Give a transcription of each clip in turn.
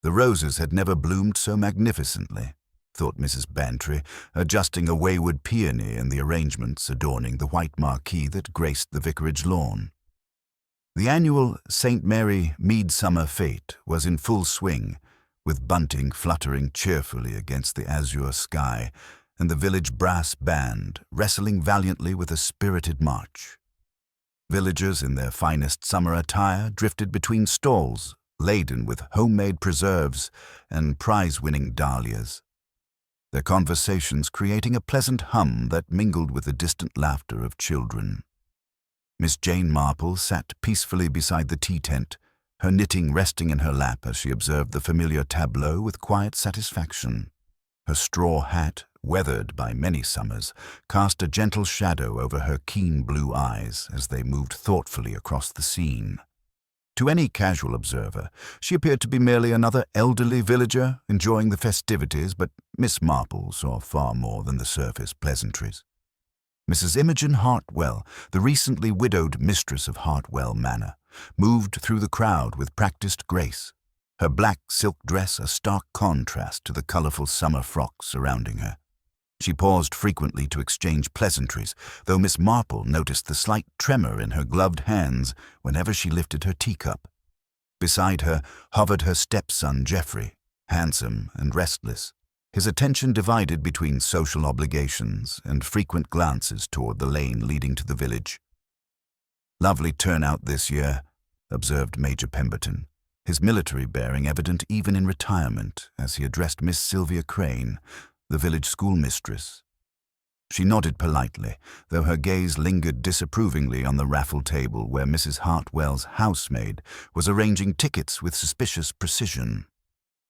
The roses had never bloomed so magnificently, thought Mrs. Bantry, adjusting a wayward peony in the arrangements adorning the white marquee that graced the vicarage lawn. The annual St. Mary Midsummer Fete was in full swing, with bunting fluttering cheerfully against the azure sky and the village brass band wrestling valiantly with a spirited march. Villagers in their finest summer attire drifted between stalls laden with homemade preserves and prize-winning dahlias, their conversations creating a pleasant hum that mingled with the distant laughter of children. Miss Jane Marple sat peacefully beside the tea tent, her knitting resting in her lap as she observed the familiar tableau with quiet satisfaction. Her straw hat, weathered by many summers, cast a gentle shadow over her keen blue eyes as they moved thoughtfully across the scene. To any casual observer, she appeared to be merely another elderly villager enjoying the festivities, but Miss Marple saw far more than the surface pleasantries. Mrs. Imogen Hartwell, the recently widowed mistress of Hawthorne Manor, moved through the crowd with practiced grace, her black silk dress a stark contrast to the colorful summer frocks surrounding her. She paused frequently to exchange pleasantries, though Miss Marple noticed the slight tremor in her gloved hands whenever she lifted her teacup. Beside her hovered her stepson Geoffrey, handsome and restless, his attention divided between social obligations and frequent glances toward the lane leading to the village. "Lovely turnout this year," observed Major Pemberton, his military bearing evident even in retirement as he addressed Miss Sylvia Crane, the village schoolmistress. She nodded politely, though her gaze lingered disapprovingly on the raffle table where Mrs. Hartwell's housemaid was arranging tickets with suspicious precision.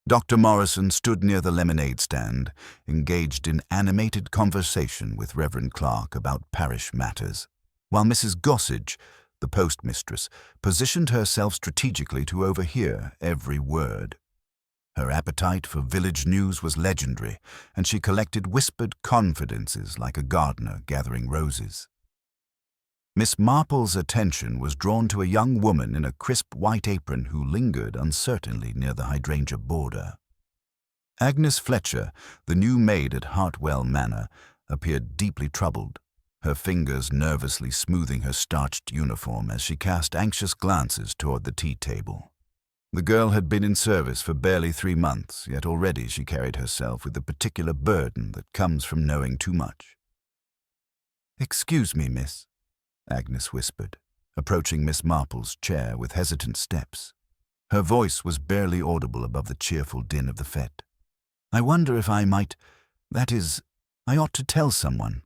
Dr. Morrison stood near the lemonade stand, engaged in animated conversation with Reverend Clark about parish matters, while Mrs. Gossage, the postmistress, positioned herself strategically to overhear every word. Her appetite for village news was legendary, and she collected whispered confidences like a gardener gathering roses. Miss Marple's attention was drawn to a young woman in a crisp white apron who lingered uncertainly near the hydrangea border. Agnes Fletcher, the new maid at Hawthorne Manor, appeared deeply troubled, her fingers nervously smoothing her starched uniform as she cast anxious glances toward the tea table. The girl had been in service for barely 3 months, yet already she carried herself with the particular burden that comes from knowing too much. "Excuse me, miss," Agnes whispered, approaching Miss Marple's chair with hesitant steps. Her voice was barely audible above the cheerful din of the fete. "I wonder if I might, that is, I ought to tell someone,"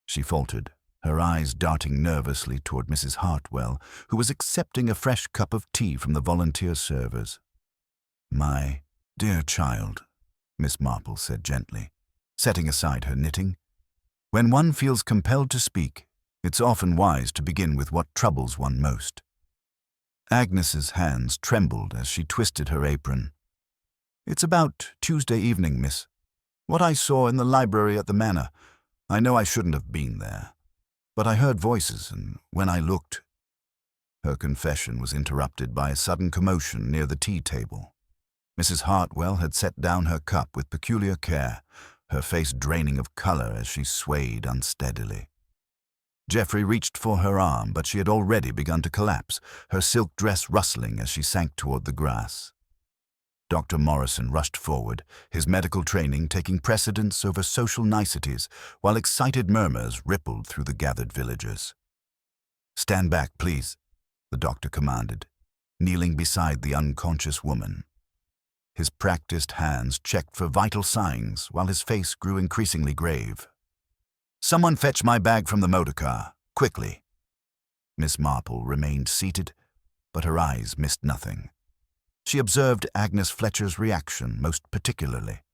she faltered, her eyes darting nervously toward Mrs. Hartwell, who was accepting a fresh cup of tea from the volunteer servers. "My dear child," Miss Marple said gently, setting aside her knitting, "when one feels compelled to speak, it's often wise to begin with what troubles one most." Agnes's hands trembled as she twisted her apron. "It's about Tuesday evening, miss. What I saw in the library at the manor. I know I shouldn't have been there, but I heard voices, and when I looked—" Her confession was interrupted by a sudden commotion near the tea table. Mrs. Hartwell had set down her cup with peculiar care, her face draining of color as she swayed unsteadily. Geoffrey reached for her arm, but she had already begun to collapse, her silk dress rustling as she sank toward the grass. Dr. Morrison rushed forward, his medical training taking precedence over social niceties, while excited murmurs rippled through the gathered villagers. "Stand back, please," the doctor commanded, kneeling beside the unconscious woman. His practiced hands checked for vital signs while his face grew increasingly grave. "Someone fetch my bag from the motor car, quickly." Miss Marple remained seated, but her eyes missed nothing. She observed Agnes Fletcher's reaction most particularly.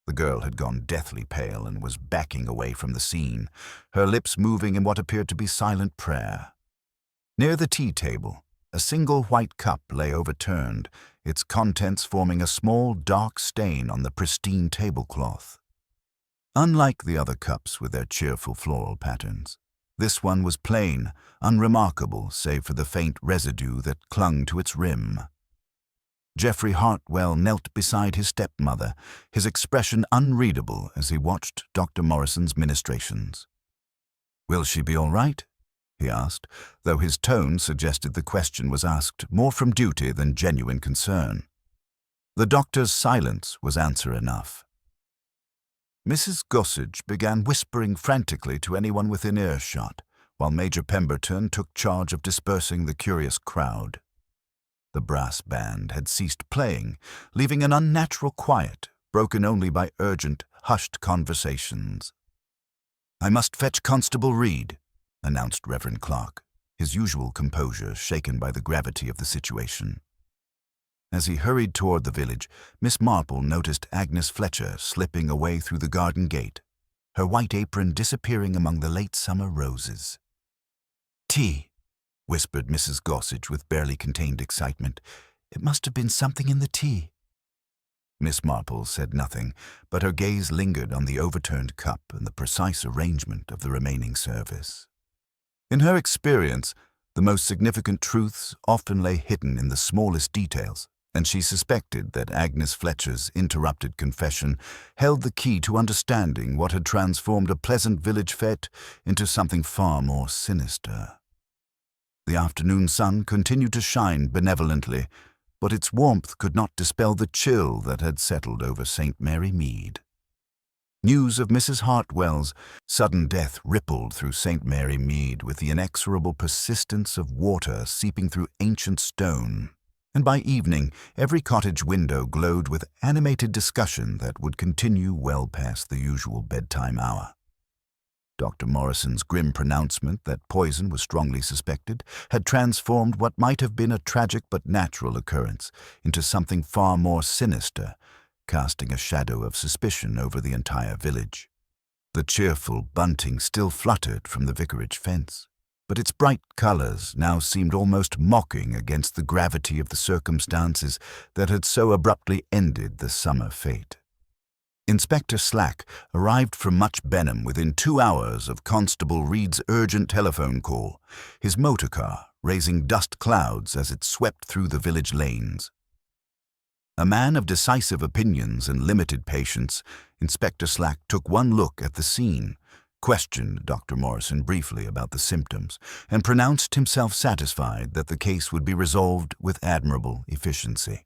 The girl had gone deathly pale and was backing away from the scene, her lips moving in what appeared to be silent prayer. Near the tea table, a single white cup lay overturned, its contents forming a small dark stain on the pristine tablecloth. Unlike the other cups with their cheerful floral patterns, this one was plain, unremarkable save for the faint residue that clung to its rim. Geoffrey Hartwell knelt beside his stepmother, his expression unreadable as he watched Dr. Morrison's ministrations. "Will she be all right?" he asked, though his tone suggested the question was asked more from duty than genuine concern. The doctor's silence was answer enough. Mrs. Gossage began whispering frantically to anyone within earshot, while Major Pemberton took charge of dispersing the curious crowd. The brass band had ceased playing, leaving an unnatural quiet, broken only by urgent, hushed conversations. "I must fetch Constable Reed," announced Reverend Clark, his usual composure shaken by the gravity of the situation. As he hurried toward the village, Miss Marple noticed Agnes Fletcher slipping away through the garden gate, her white apron disappearing among the late summer roses. "Tea," whispered Mrs. Gossage with barely contained excitement. "It must have been something in the tea." Miss Marple said nothing, but her gaze lingered on the overturned cup and the precise arrangement of the remaining service. In her experience, the most significant truths often lay hidden in the smallest details, and she suspected that Agnes Fletcher's interrupted confession held the key to understanding what had transformed a pleasant village fete into something far more sinister. The afternoon sun continued to shine benevolently, but its warmth could not dispel the chill that had settled over St. Mary Mead. News of Mrs. Hartwell's sudden death rippled through St. Mary Mead with the inexorable persistence of water seeping through ancient stone, and by evening every cottage window glowed with animated discussion that would continue well past the usual bedtime hour. Dr. Morrison's grim pronouncement that poison was strongly suspected had transformed what might have been a tragic but natural occurrence into something far more sinister, casting a shadow of suspicion over the entire village. The cheerful bunting still fluttered from the vicarage fence, but its bright colors now seemed almost mocking against the gravity of the circumstances that had so abruptly ended the summer fete. Inspector Slack arrived from Much Benham within 2 hours of Constable Reed's urgent telephone call, his motor car raising dust clouds as it swept through the village lanes. A man of decisive opinions and limited patience, Inspector Slack took one look at the scene, questioned Dr. Morrison briefly about the symptoms, and pronounced himself satisfied that the case would be resolved with admirable efficiency.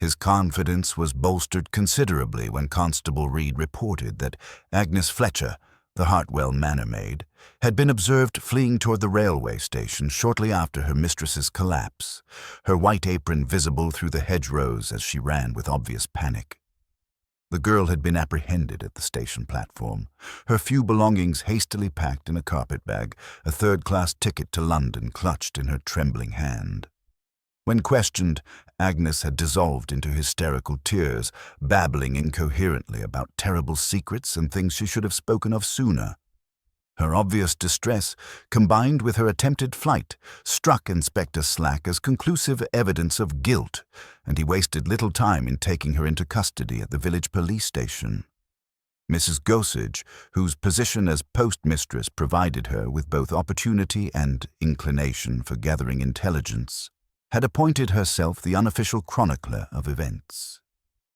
His confidence was bolstered considerably when Constable Reed reported that Agnes Fletcher, the Hartwell Manor maid, had been observed fleeing toward the railway station shortly after her mistress's collapse, her white apron visible through the hedgerows as she ran with obvious panic. The girl had been apprehended at the station platform, her few belongings hastily packed in a carpet-bag, a third-class ticket to London clutched in her trembling hand. When questioned, Agnes had dissolved into hysterical tears, babbling incoherently about terrible secrets and things she should have spoken of sooner. Her obvious distress, combined with her attempted flight, struck Inspector Slack as conclusive evidence of guilt, and he wasted little time in taking her into custody at the village police station. Mrs. Gossage, whose position as postmistress provided her with both opportunity and inclination for gathering intelligence, had appointed herself the unofficial chronicler of events.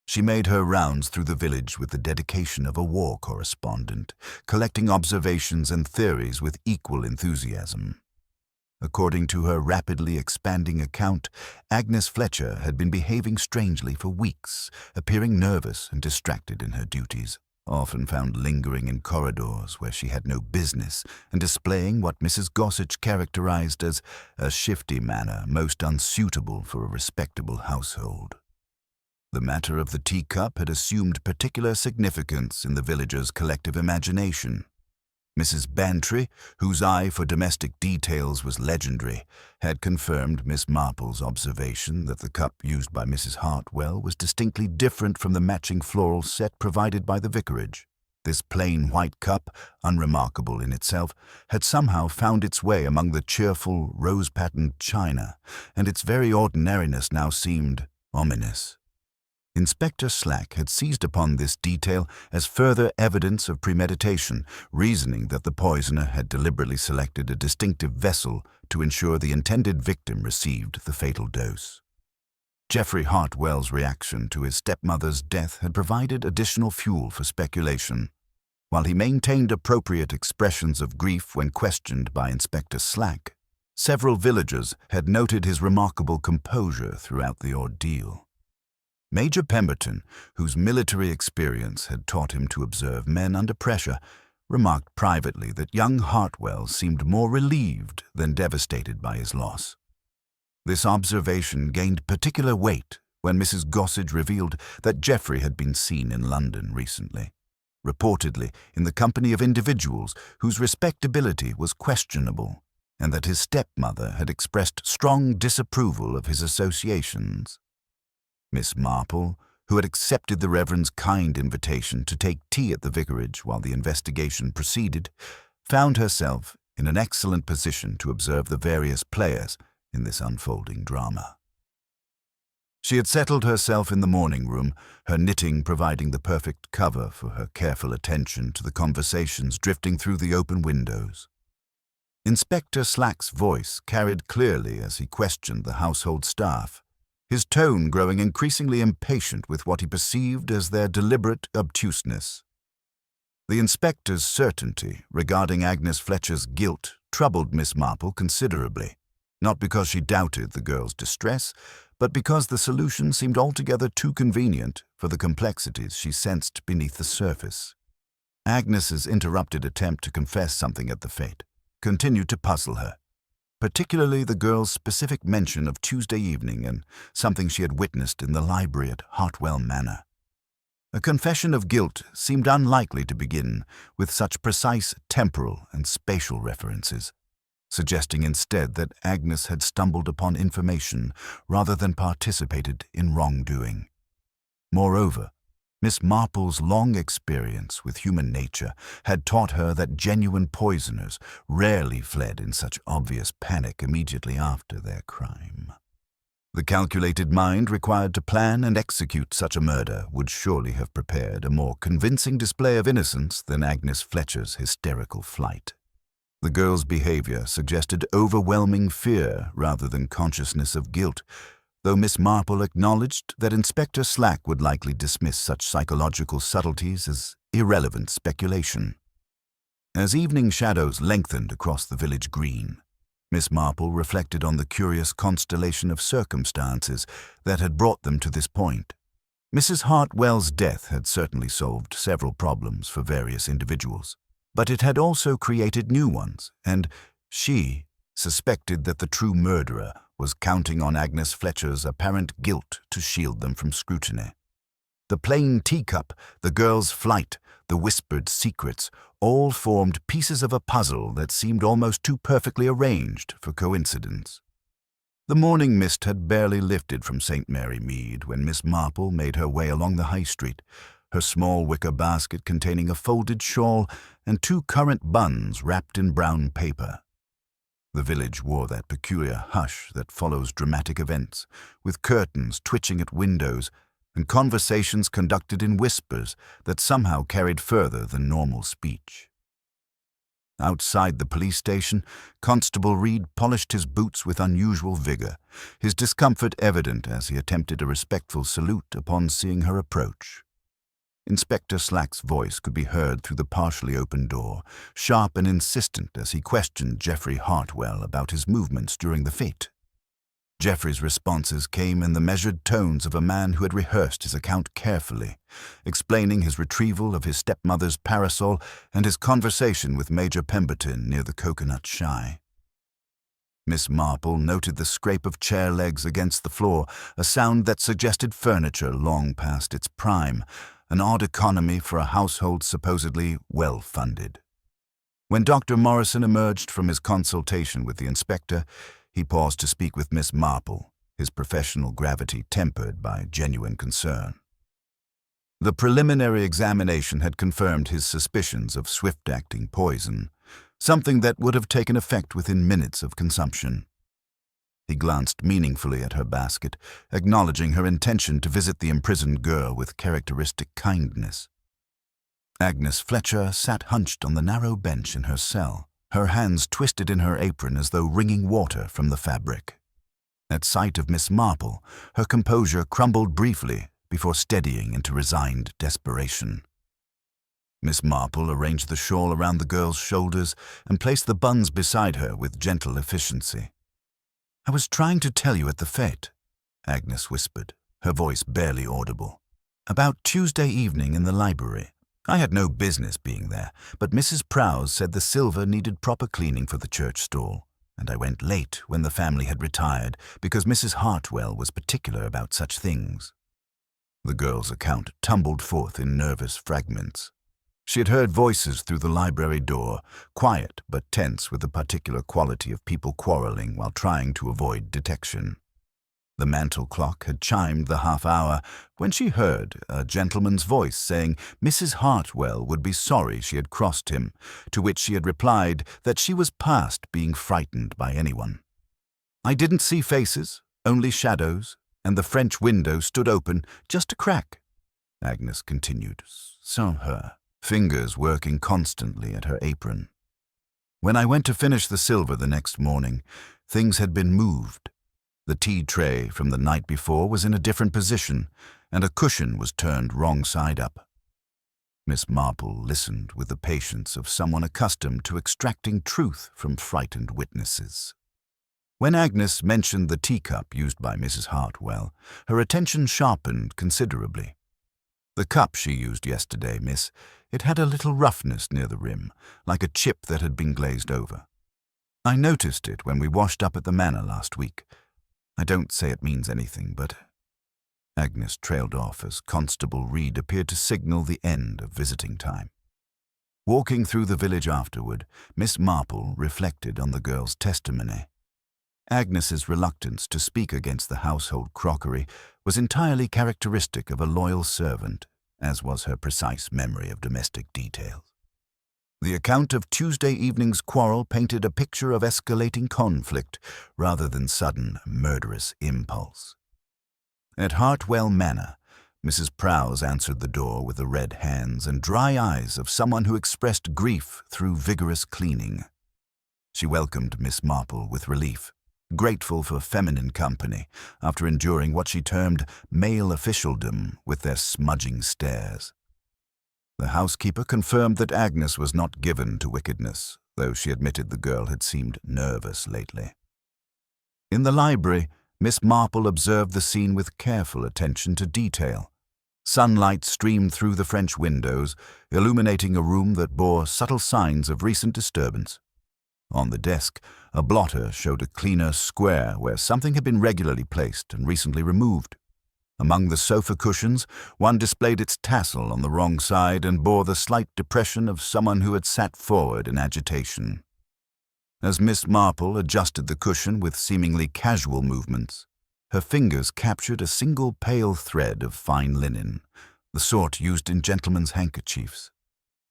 She made her rounds through the village with the dedication of a war correspondent, collecting observations and theories with equal enthusiasm. According to her rapidly expanding account, Agnes Fletcher had been behaving strangely for weeks, appearing nervous and distracted in her duties, often found lingering in corridors where she had no business, and displaying what Mrs. Gossage characterized as a shifty manner most unsuitable for a respectable household. The matter of the teacup had assumed particular significance in the villagers' collective imagination. Mrs. Bantry, whose eye for domestic details was legendary, had confirmed Miss Marple's observation that the cup used by Mrs. Hartwell was distinctly different from the matching floral set provided by the vicarage. This plain white cup, unremarkable in itself, had somehow found its way among the cheerful, rose-patterned china, and its very ordinariness now seemed ominous. Inspector Slack had seized upon this detail as further evidence of premeditation, reasoning that the poisoner had deliberately selected a distinctive vessel to ensure the intended victim received the fatal dose. Geoffrey Hartwell's reaction to his stepmother's death had provided additional fuel for speculation. While he maintained appropriate expressions of grief when questioned by Inspector Slack, several villagers had noted his remarkable composure throughout the ordeal. Major Pemberton, whose military experience had taught him to observe men under pressure, remarked privately that young Hartwell seemed more relieved than devastated by his loss. This observation gained particular weight when Mrs. Gossage revealed that Geoffrey had been seen in London recently, reportedly in the company of individuals whose respectability was questionable, and that his stepmother had expressed strong disapproval of his associations. Miss Marple, who had accepted the Reverend's kind invitation to take tea at the vicarage while the investigation proceeded, found herself in an excellent position to observe the various players in this unfolding drama. She had settled herself in the morning room, her knitting providing the perfect cover for her careful attention to the conversations drifting through the open windows. Inspector Slack's voice carried clearly as he questioned the household staff, his tone growing increasingly impatient with what he perceived as their deliberate obtuseness. The inspector's certainty regarding Agnes Fletcher's guilt troubled Miss Marple considerably, not because she doubted the girl's distress, but because the solution seemed altogether too convenient for the complexities she sensed beneath the surface. Agnes's interrupted attempt to confess something at the fete continued to puzzle her, particularly the girl's specific mention of Tuesday evening and something she had witnessed in the library at Hawthorne Manor. A confession of guilt seemed unlikely to begin with such precise temporal and spatial references, suggesting instead that Agnes had stumbled upon information rather than participated in wrongdoing. Moreover, Miss Marple's long experience with human nature had taught her that genuine poisoners rarely fled in such obvious panic immediately after their crime. The calculated mind required to plan and execute such a murder would surely have prepared a more convincing display of innocence than Agnes Fletcher's hysterical flight. The girl's behavior suggested overwhelming fear rather than consciousness of guilt, though Miss Marple acknowledged that Inspector Slack would likely dismiss such psychological subtleties as irrelevant speculation. As evening shadows lengthened across the village green, Miss Marple reflected on the curious constellation of circumstances that had brought them to this point. Mrs. Hartwell's death had certainly solved several problems for various individuals, but it had also created new ones, and she suspected that the true murderer was counting on Agnes Fletcher's apparent guilt to shield them from scrutiny. The plain teacup, the girl's flight, the whispered secrets, all formed pieces of a puzzle that seemed almost too perfectly arranged for coincidence. The morning mist had barely lifted from St. Mary Mead when Miss Marple made her way along the high street, her small wicker basket containing a folded shawl and 2 currant buns wrapped in brown paper. The village wore that peculiar hush that follows dramatic events, with curtains twitching at windows and conversations conducted in whispers that somehow carried further than normal speech. Outside the police station, Constable Reed polished his boots with unusual vigor, his discomfort evident as he attempted a respectful salute upon seeing her approach. Inspector Slack's voice could be heard through the partially open door, sharp and insistent as he questioned Geoffrey Hartwell about his movements during the fete. Geoffrey's responses came in the measured tones of a man who had rehearsed his account carefully, explaining his retrieval of his stepmother's parasol and his conversation with Major Pemberton near the coconut shy. Miss Marple noted the scrape of chair legs against the floor, a sound that suggested furniture long past its prime, an odd economy for a household supposedly well-funded. When Dr. Morrison emerged from his consultation with the inspector, he paused to speak with Miss Marple, his professional gravity tempered by genuine concern. The preliminary examination had confirmed his suspicions of swift-acting poison, something that would have taken effect within minutes of consumption. He glanced meaningfully at her basket, acknowledging her intention to visit the imprisoned girl with characteristic kindness. Agnes Fletcher sat hunched on the narrow bench in her cell, her hands twisted in her apron as though wringing water from the fabric. At sight of Miss Marple, her composure crumbled briefly before steadying into resigned desperation. Miss Marple arranged the shawl around the girl's shoulders and placed the buns beside her with gentle efficiency. "I was trying to tell you at the fête," Agnes whispered, her voice barely audible. "About Tuesday evening in the library. I had no business being there, but Mrs. Prowse said the silver needed proper cleaning for the church stall, and I went late when the family had retired because Mrs. Hartwell was particular about such things." The girl's account tumbled forth in nervous fragments. She had heard voices through the library door, quiet but tense with the particular quality of people quarreling while trying to avoid detection. The mantel clock had chimed the half-hour when she heard a gentleman's voice saying Mrs. Hartwell would be sorry she had crossed him, to which she had replied that she was past being frightened by anyone. "I didn't see faces, only shadows, and the French window stood open, just a crack," Agnes continued. "So her," fingers working constantly at her apron. "When I went to finish the silver the next morning, things had been moved. The tea tray from the night before was in a different position, and a cushion was turned wrong side up." Miss Marple listened with the patience of someone accustomed to extracting truth from frightened witnesses. When Agnes mentioned the teacup used by Mrs. Hartwell, her attention sharpened considerably. "The cup she used yesterday, miss. It had a little roughness near the rim, like a chip that had been glazed over. I noticed it when we washed up at the manor last week. I don't say it means anything, but—" Agnes trailed off as Constable Reed appeared to signal the end of visiting time. Walking through the village afterward, Miss Marple reflected on the girl's testimony. Agnes's reluctance to speak against the household crockery was entirely characteristic of a loyal servant, as was her precise memory of domestic details. The account of Tuesday evening's quarrel painted a picture of escalating conflict rather than sudden, murderous impulse. At Hartwell Manor, Mrs. Prowse answered the door with the red hands and dry eyes of someone who expressed grief through vigorous cleaning. She welcomed Miss Marple with relief, grateful for feminine company after enduring what she termed male officialdom with their smudging stares. The housekeeper confirmed that Agnes was not given to wickedness, though she admitted the girl had seemed nervous lately. In the library, Miss Marple observed the scene with careful attention to detail. Sunlight streamed through the French windows, illuminating a room that bore subtle signs of recent disturbance. On the desk, a blotter showed a cleaner square where something had been regularly placed and recently removed. Among the sofa cushions, one displayed its tassel on the wrong side and bore the slight depression of someone who had sat forward in agitation. As Miss Marple adjusted the cushion with seemingly casual movements, her fingers captured a single pale thread of fine linen, the sort used in gentlemen's handkerchiefs.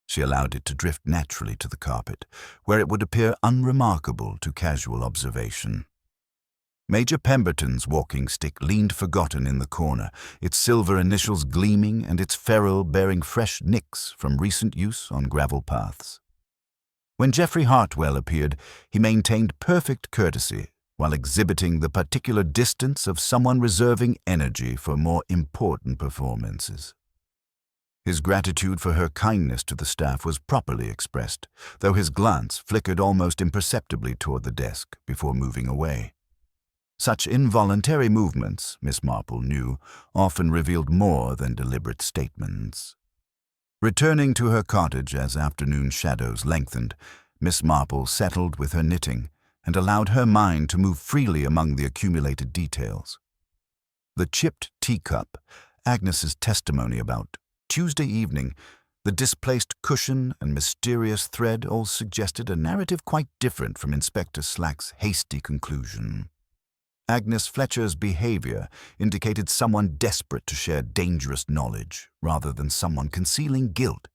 She allowed it to drift naturally to the carpet, where it would appear unremarkable to casual observation. Major Pemberton's walking stick leaned forgotten in the corner, its silver initials gleaming and its ferrule bearing fresh nicks from recent use on gravel paths. When Geoffrey Hartwell appeared, he maintained perfect courtesy while exhibiting the particular distance of someone reserving energy for more important performances. His gratitude for her kindness to the staff was properly expressed, though his glance flickered almost imperceptibly toward the desk before moving away. Such involuntary movements, Miss Marple knew, often revealed more than deliberate statements. Returning to her cottage as afternoon shadows lengthened, Miss Marple settled with her knitting and allowed her mind to move freely among the accumulated details. The chipped teacup, Agnes's testimony about Tuesday evening, the displaced cushion and mysterious thread all suggested a narrative quite different from Inspector Slack's hasty conclusion. Agnes Fletcher's behavior indicated someone desperate to share dangerous knowledge rather than someone concealing guilt,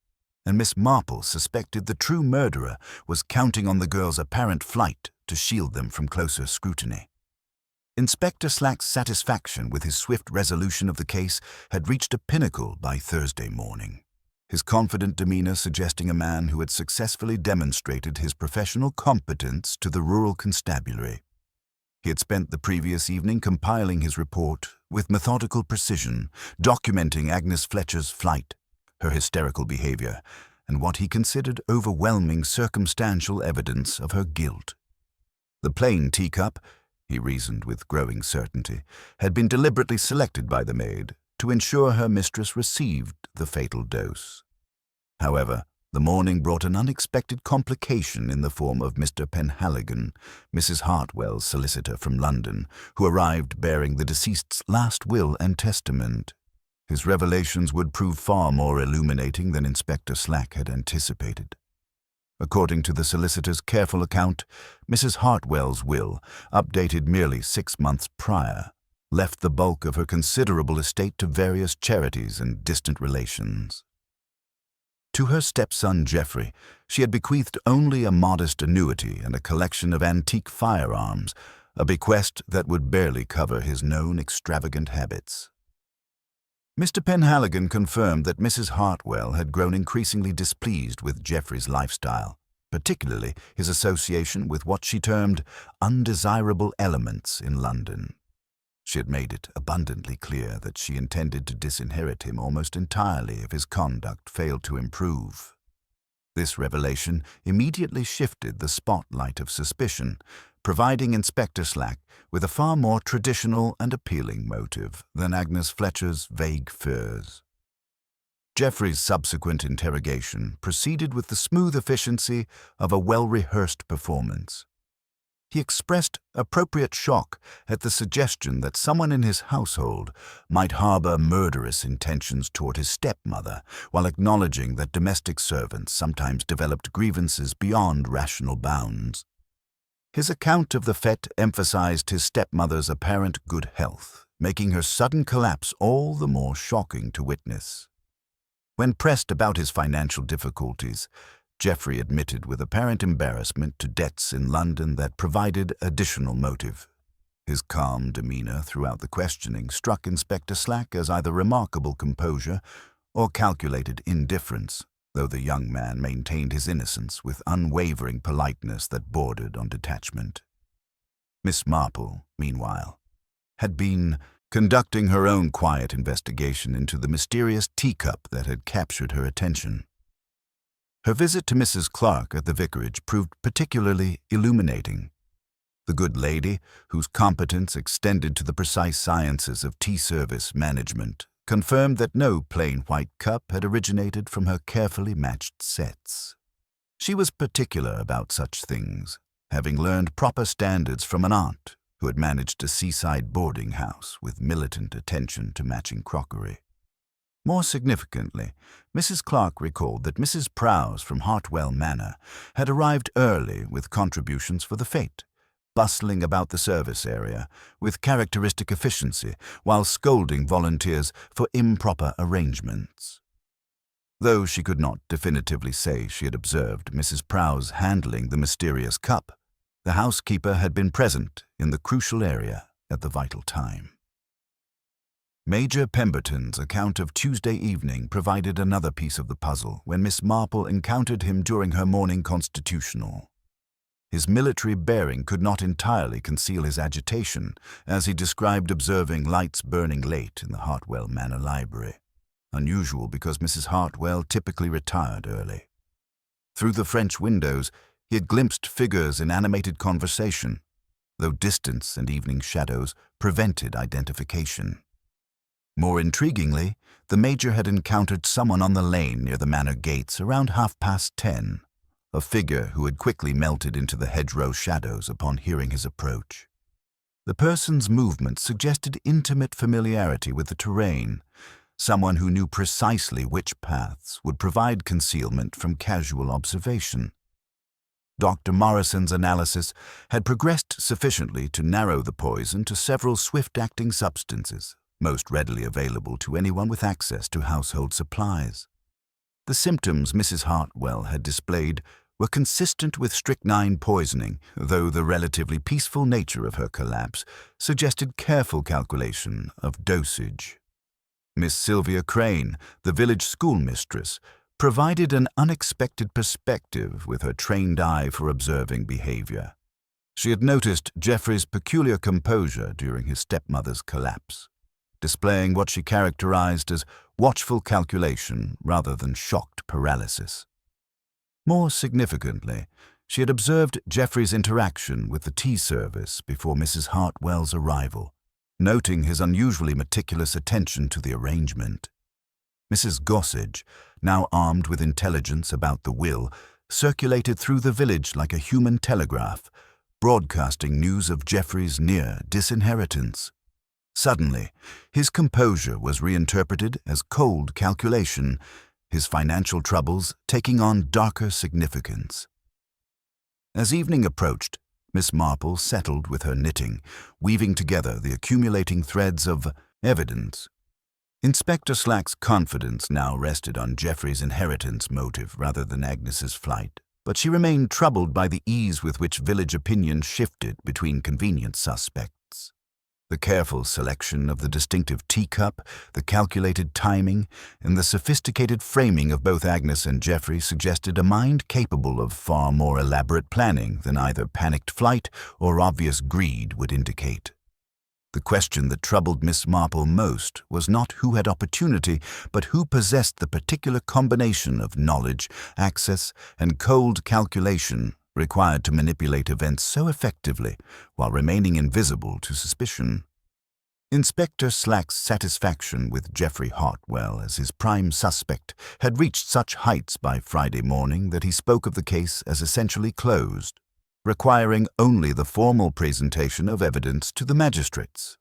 and Miss Marple suspected the true murderer was counting on the girl's apparent flight to shield them from closer scrutiny. Inspector Slack's satisfaction with his swift resolution of the case had reached a pinnacle by Thursday morning, his confident demeanor suggesting a man who had successfully demonstrated his professional competence to the rural constabulary. He had spent the previous evening compiling his report with methodical precision, documenting Agnes Fletcher's flight, her hysterical behavior, and what he considered overwhelming circumstantial evidence of her guilt. The plain teacup, he reasoned with growing certainty, had been deliberately selected by the maid to ensure her mistress received the fatal dose. However, the morning brought an unexpected complication in the form of Mr. Penhaligon, Mrs. Hartwell's solicitor from London, who arrived bearing the deceased's last will and testament. His revelations would prove far more illuminating than Inspector Slack had anticipated. According to the solicitor's careful account, Mrs. Hartwell's will, updated merely 6 months prior, left the bulk of her considerable estate to various charities and distant relations. To her stepson Geoffrey, she had bequeathed only a modest annuity and a collection of antique firearms, a bequest that would barely cover his known extravagant habits. Mr. Penhaligon confirmed that Mrs. Hartwell had grown increasingly displeased with Geoffrey's lifestyle, particularly his association with what she termed undesirable elements in London. She had made it abundantly clear that she intended to disinherit him almost entirely if his conduct failed to improve. This revelation immediately shifted the spotlight of suspicion, providing Inspector Slack with a far more traditional and appealing motive than Agnes Fletcher's vague fears. Geoffrey's subsequent interrogation proceeded with the smooth efficiency of a well-rehearsed performance. He expressed appropriate shock at the suggestion that someone in his household might harbor murderous intentions toward his stepmother, while acknowledging that domestic servants sometimes developed grievances beyond rational bounds. His account of the fete emphasized his stepmother's apparent good health, making her sudden collapse all the more shocking to witness. When pressed about his financial difficulties, Geoffrey admitted with apparent embarrassment to debts in London that provided additional motive. His calm demeanor throughout the questioning struck Inspector Slack as either remarkable composure or calculated indifference, though the young man maintained his innocence with unwavering politeness that bordered on detachment. Miss Marple, meanwhile, had been conducting her own quiet investigation into the mysterious teacup that had captured her attention. Her visit to Mrs. Clark at the vicarage proved particularly illuminating. The good lady, whose competence extended to the precise sciences of tea service management, confirmed that no plain white cup had originated from her carefully matched sets. She was particular about such things, having learned proper standards from an aunt who had managed a seaside boarding house with militant attention to matching crockery. More significantly, Mrs. Clark recalled that Mrs. Prowse from Hawthorne Manor had arrived early with contributions for the fete, bustling about the service area with characteristic efficiency while scolding volunteers for improper arrangements. Though she could not definitively say she had observed Mrs. Prowse handling the mysterious cup, the housekeeper had been present in the crucial area at the vital time. Major Pemberton's account of Tuesday evening provided another piece of the puzzle when Miss Marple encountered him during her morning constitutional. His military bearing could not entirely conceal his agitation, as he described observing lights burning late in the Hartwell Manor library, unusual because Mrs. Hartwell typically retired early. Through the French windows, he had glimpsed figures in animated conversation, though distance and evening shadows prevented identification. More intriguingly, the Major had encountered someone on the lane near the manor gates around 10:30, a figure who had quickly melted into the hedgerow shadows upon hearing his approach. The person's movements suggested intimate familiarity with the terrain, someone who knew precisely which paths would provide concealment from casual observation. Dr. Morrison's analysis had progressed sufficiently to narrow the poison to several swift-acting substances, most readily available to anyone with access to household supplies. The symptoms Mrs. Hartwell had displayed were consistent with strychnine poisoning, though the relatively peaceful nature of her collapse suggested careful calculation of dosage. Miss Sylvia Crane, the village schoolmistress, provided an unexpected perspective with her trained eye for observing behavior. She had noticed Geoffrey's peculiar composure during his stepmother's collapse, displaying what she characterized as watchful calculation rather than shocked paralysis. More significantly, she had observed Geoffrey's interaction with the tea service before Mrs. Hartwell's arrival, noting his unusually meticulous attention to the arrangement. Mrs. Gossage, now armed with intelligence about the will, circulated through the village like a human telegraph, broadcasting news of Geoffrey's near disinheritance. Suddenly, his composure was reinterpreted as cold calculation, his financial troubles taking on darker significance. As evening approached, Miss Marple settled with her knitting, weaving together the accumulating threads of evidence. Inspector Slack's confidence now rested on Geoffrey's inheritance motive rather than Agnes's flight, but she remained troubled by the ease with which village opinion shifted between convenient suspects. The careful selection of the distinctive teacup, the calculated timing, and the sophisticated framing of both Agnes and Geoffrey suggested a mind capable of far more elaborate planning than either panicked flight or obvious greed would indicate. The question that troubled Miss Marple most was not who had opportunity, but who possessed the particular combination of knowledge, access, and cold calculation required to manipulate events so effectively while remaining invisible to suspicion. Inspector Slack's satisfaction with Geoffrey Hartwell as his prime suspect had reached such heights by Friday morning that he spoke of the case as essentially closed, requiring only the formal presentation of evidence to the magistrates.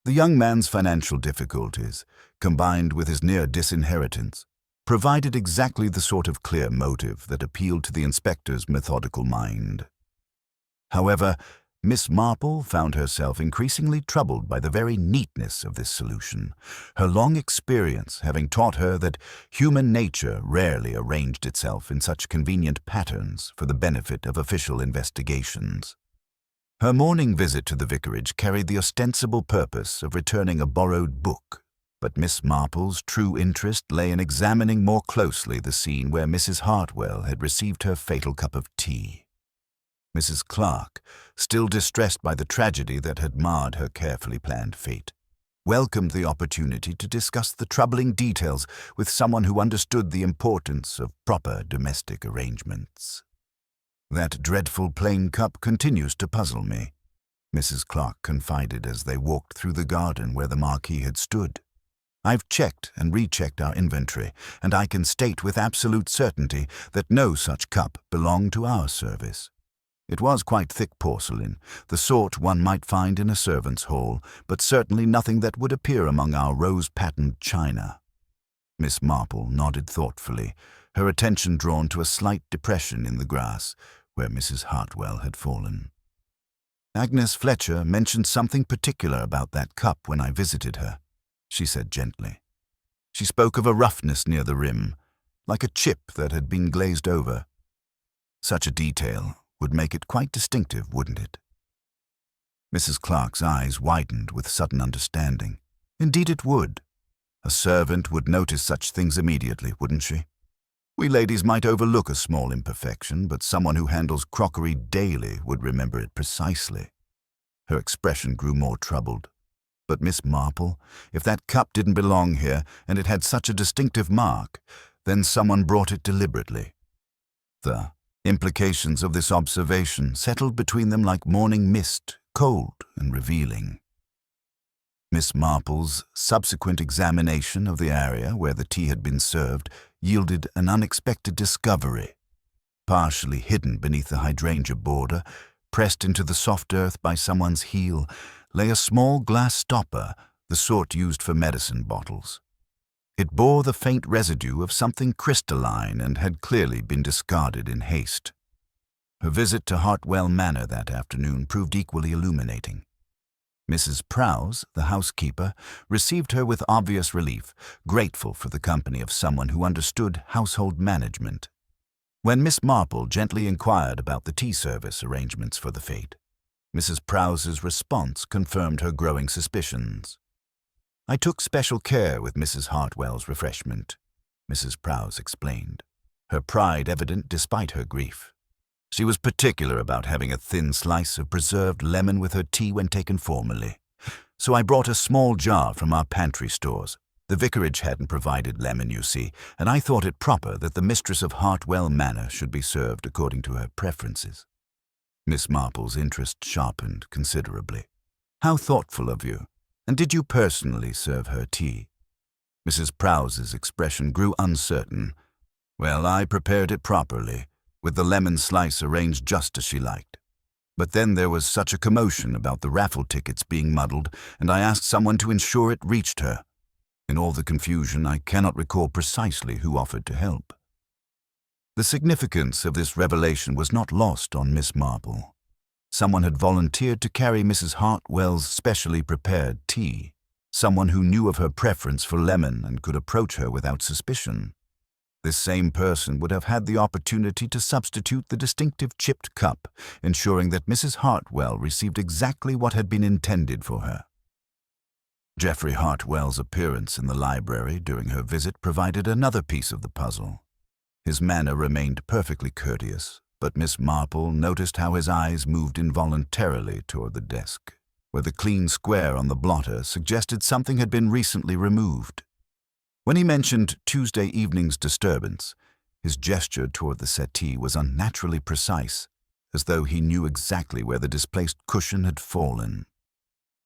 The young man's financial difficulties, combined with his near disinheritance, provided exactly the sort of clear motive that appealed to the inspector's methodical mind. However, Miss Marple found herself increasingly troubled by the very neatness of this solution, her long experience having taught her that human nature rarely arranged itself in such convenient patterns for the benefit of official investigations. Her morning visit to the vicarage carried the ostensible purpose of returning a borrowed book, but Miss Marple's true interest lay in examining more closely the scene where Mrs. Hartwell had received her fatal cup of tea. Mrs. Clark, still distressed by the tragedy that had marred her carefully planned fate, welcomed the opportunity to discuss the troubling details with someone who understood the importance of proper domestic arrangements. "That dreadful plain cup continues to puzzle me," Mrs. Clark confided as they walked through the garden where the marquee had stood. "I've checked and rechecked our inventory, and I can state with absolute certainty that no such cup belonged to our service. It was quite thick porcelain, the sort one might find in a servant's hall, but certainly nothing that would appear among our rose-patterned china." Miss Marple nodded thoughtfully, her attention drawn to a slight depression in the grass where Mrs. Hartwell had fallen. "Agnes Fletcher mentioned something particular about that cup when I visited her," she said gently. "She spoke of a roughness near the rim, like a chip that had been glazed over. Such a detail would make it quite distinctive, wouldn't it?" Mrs. Clark's eyes widened with sudden understanding. "Indeed it would. A servant would notice such things immediately, wouldn't she? We ladies might overlook a small imperfection, but someone who handles crockery daily would remember it precisely." Her expression grew more troubled. "But Miss Marple, if that cup didn't belong here and it had such a distinctive mark, then someone brought it deliberately." The implications of this observation settled between them like morning mist, cold and revealing. Miss Marple's subsequent examination of the area where the tea had been served yielded an unexpected discovery. Partially hidden beneath the hydrangea border, pressed into the soft earth by someone's heel, lay a small glass stopper, the sort used for medicine bottles. It bore the faint residue of something crystalline and had clearly been discarded in haste. Her visit to Hawthorne Manor that afternoon proved equally illuminating. Mrs. Prowse, the housekeeper, received her with obvious relief, grateful for the company of someone who understood household management. When Miss Marple gently inquired about the tea service arrangements for the fete, Mrs. Prowse's response confirmed her growing suspicions. "I took special care with Mrs. Hartwell's refreshment," Mrs. Prowse explained, her pride evident despite her grief. She was particular about having a thin slice of preserved lemon with her tea when taken formally, so I brought a small jar from our pantry stores. The vicarage hadn't provided lemon, you see, and I thought it proper that the mistress of Hawthorne Manor should be served according to her preferences. Miss Marple's interest sharpened considerably. "How thoughtful of you. And did you personally serve her tea?" Mrs. Prowse's expression grew uncertain. "Well, I prepared it properly, with the lemon slice arranged just as she liked. But then there was such a commotion about the raffle tickets being muddled, and I asked someone to ensure it reached her. In all the confusion, I cannot recall precisely who offered to help." The significance of this revelation was not lost on Miss Marple. Someone had volunteered to carry Mrs. Hartwell's specially prepared tea, someone who knew of her preference for lemon and could approach her without suspicion. This same person would have had the opportunity to substitute the distinctive chipped cup, ensuring that Mrs. Hartwell received exactly what had been intended for her. Geoffrey Hartwell's appearance in the library during her visit provided another piece of the puzzle. His manner remained perfectly courteous, but Miss Marple noticed how his eyes moved involuntarily toward the desk, where the clean square on the blotter suggested something had been recently removed. When he mentioned Tuesday evening's disturbance, his gesture toward the settee was unnaturally precise, as though he knew exactly where the displaced cushion had fallen.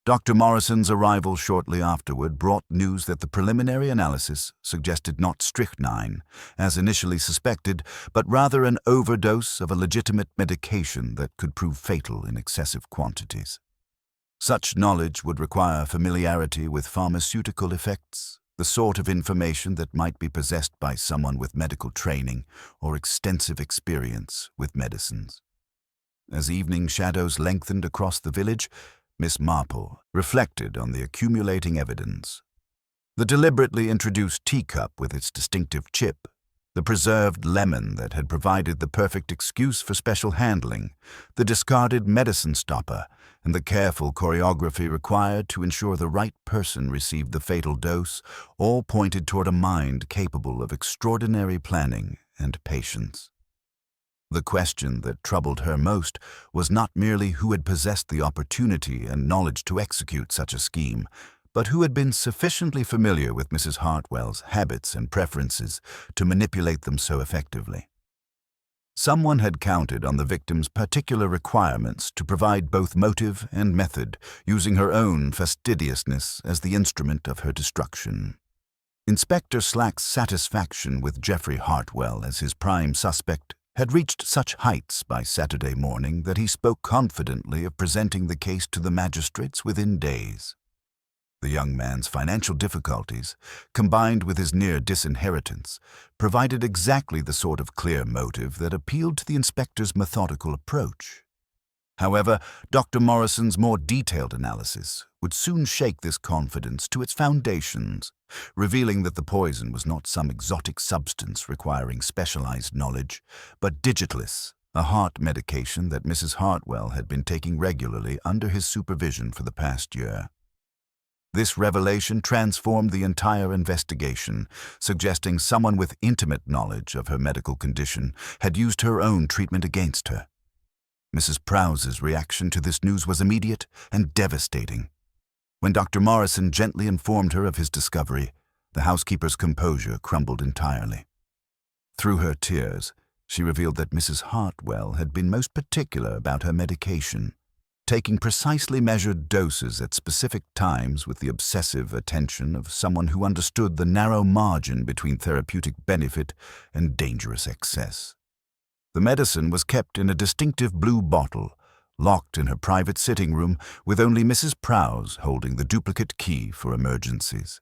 Dr. Morrison's arrival shortly afterward brought news that the preliminary analysis suggested not strychnine, as initially suspected, but rather an overdose of a legitimate medication that could prove fatal in excessive quantities. Such knowledge would require familiarity with pharmaceutical effects, the sort of information that might be possessed by someone with medical training or extensive experience with medicines. As evening shadows lengthened across the village, Miss Marple reflected on the accumulating evidence. The deliberately introduced teacup with its distinctive chip, the preserved lemon that had provided the perfect excuse for special handling, the discarded medicine stopper, and the careful choreography required to ensure the right person received the fatal dose, all pointed toward a mind capable of extraordinary planning and patience. The question that troubled her most was not merely who had possessed the opportunity and knowledge to execute such a scheme, but who had been sufficiently familiar with Mrs. Hartwell's habits and preferences to manipulate them so effectively. Someone had counted on the victim's particular requirements to provide both motive and method, using her own fastidiousness as the instrument of her destruction. Inspector Slack's satisfaction with Geoffrey Hartwell as his prime suspect had reached such heights by Saturday morning that he spoke confidently of presenting the case to the magistrates within days. The young man's financial difficulties, combined with his near disinheritance, provided exactly the sort of clear motive that appealed to the inspector's methodical approach. However, Dr. Morrison's more detailed analysis would soon shake this confidence to its foundations, revealing that the poison was not some exotic substance requiring specialized knowledge, but Digitalis, a heart medication that Mrs. Hartwell had been taking regularly under his supervision for the past year. This revelation transformed the entire investigation, suggesting someone with intimate knowledge of her medical condition had used her own treatment against her. Mrs. Prowse's reaction to this news was immediate and devastating. When Dr. Morrison gently informed her of his discovery, the housekeeper's composure crumbled entirely. Through her tears, she revealed that Mrs. Hartwell had been most particular about her medication, taking precisely measured doses at specific times with the obsessive attention of someone who understood the narrow margin between therapeutic benefit and dangerous excess. The medicine was kept in a distinctive blue bottle, locked in her private sitting room, with only Mrs. Prowse holding the duplicate key for emergencies.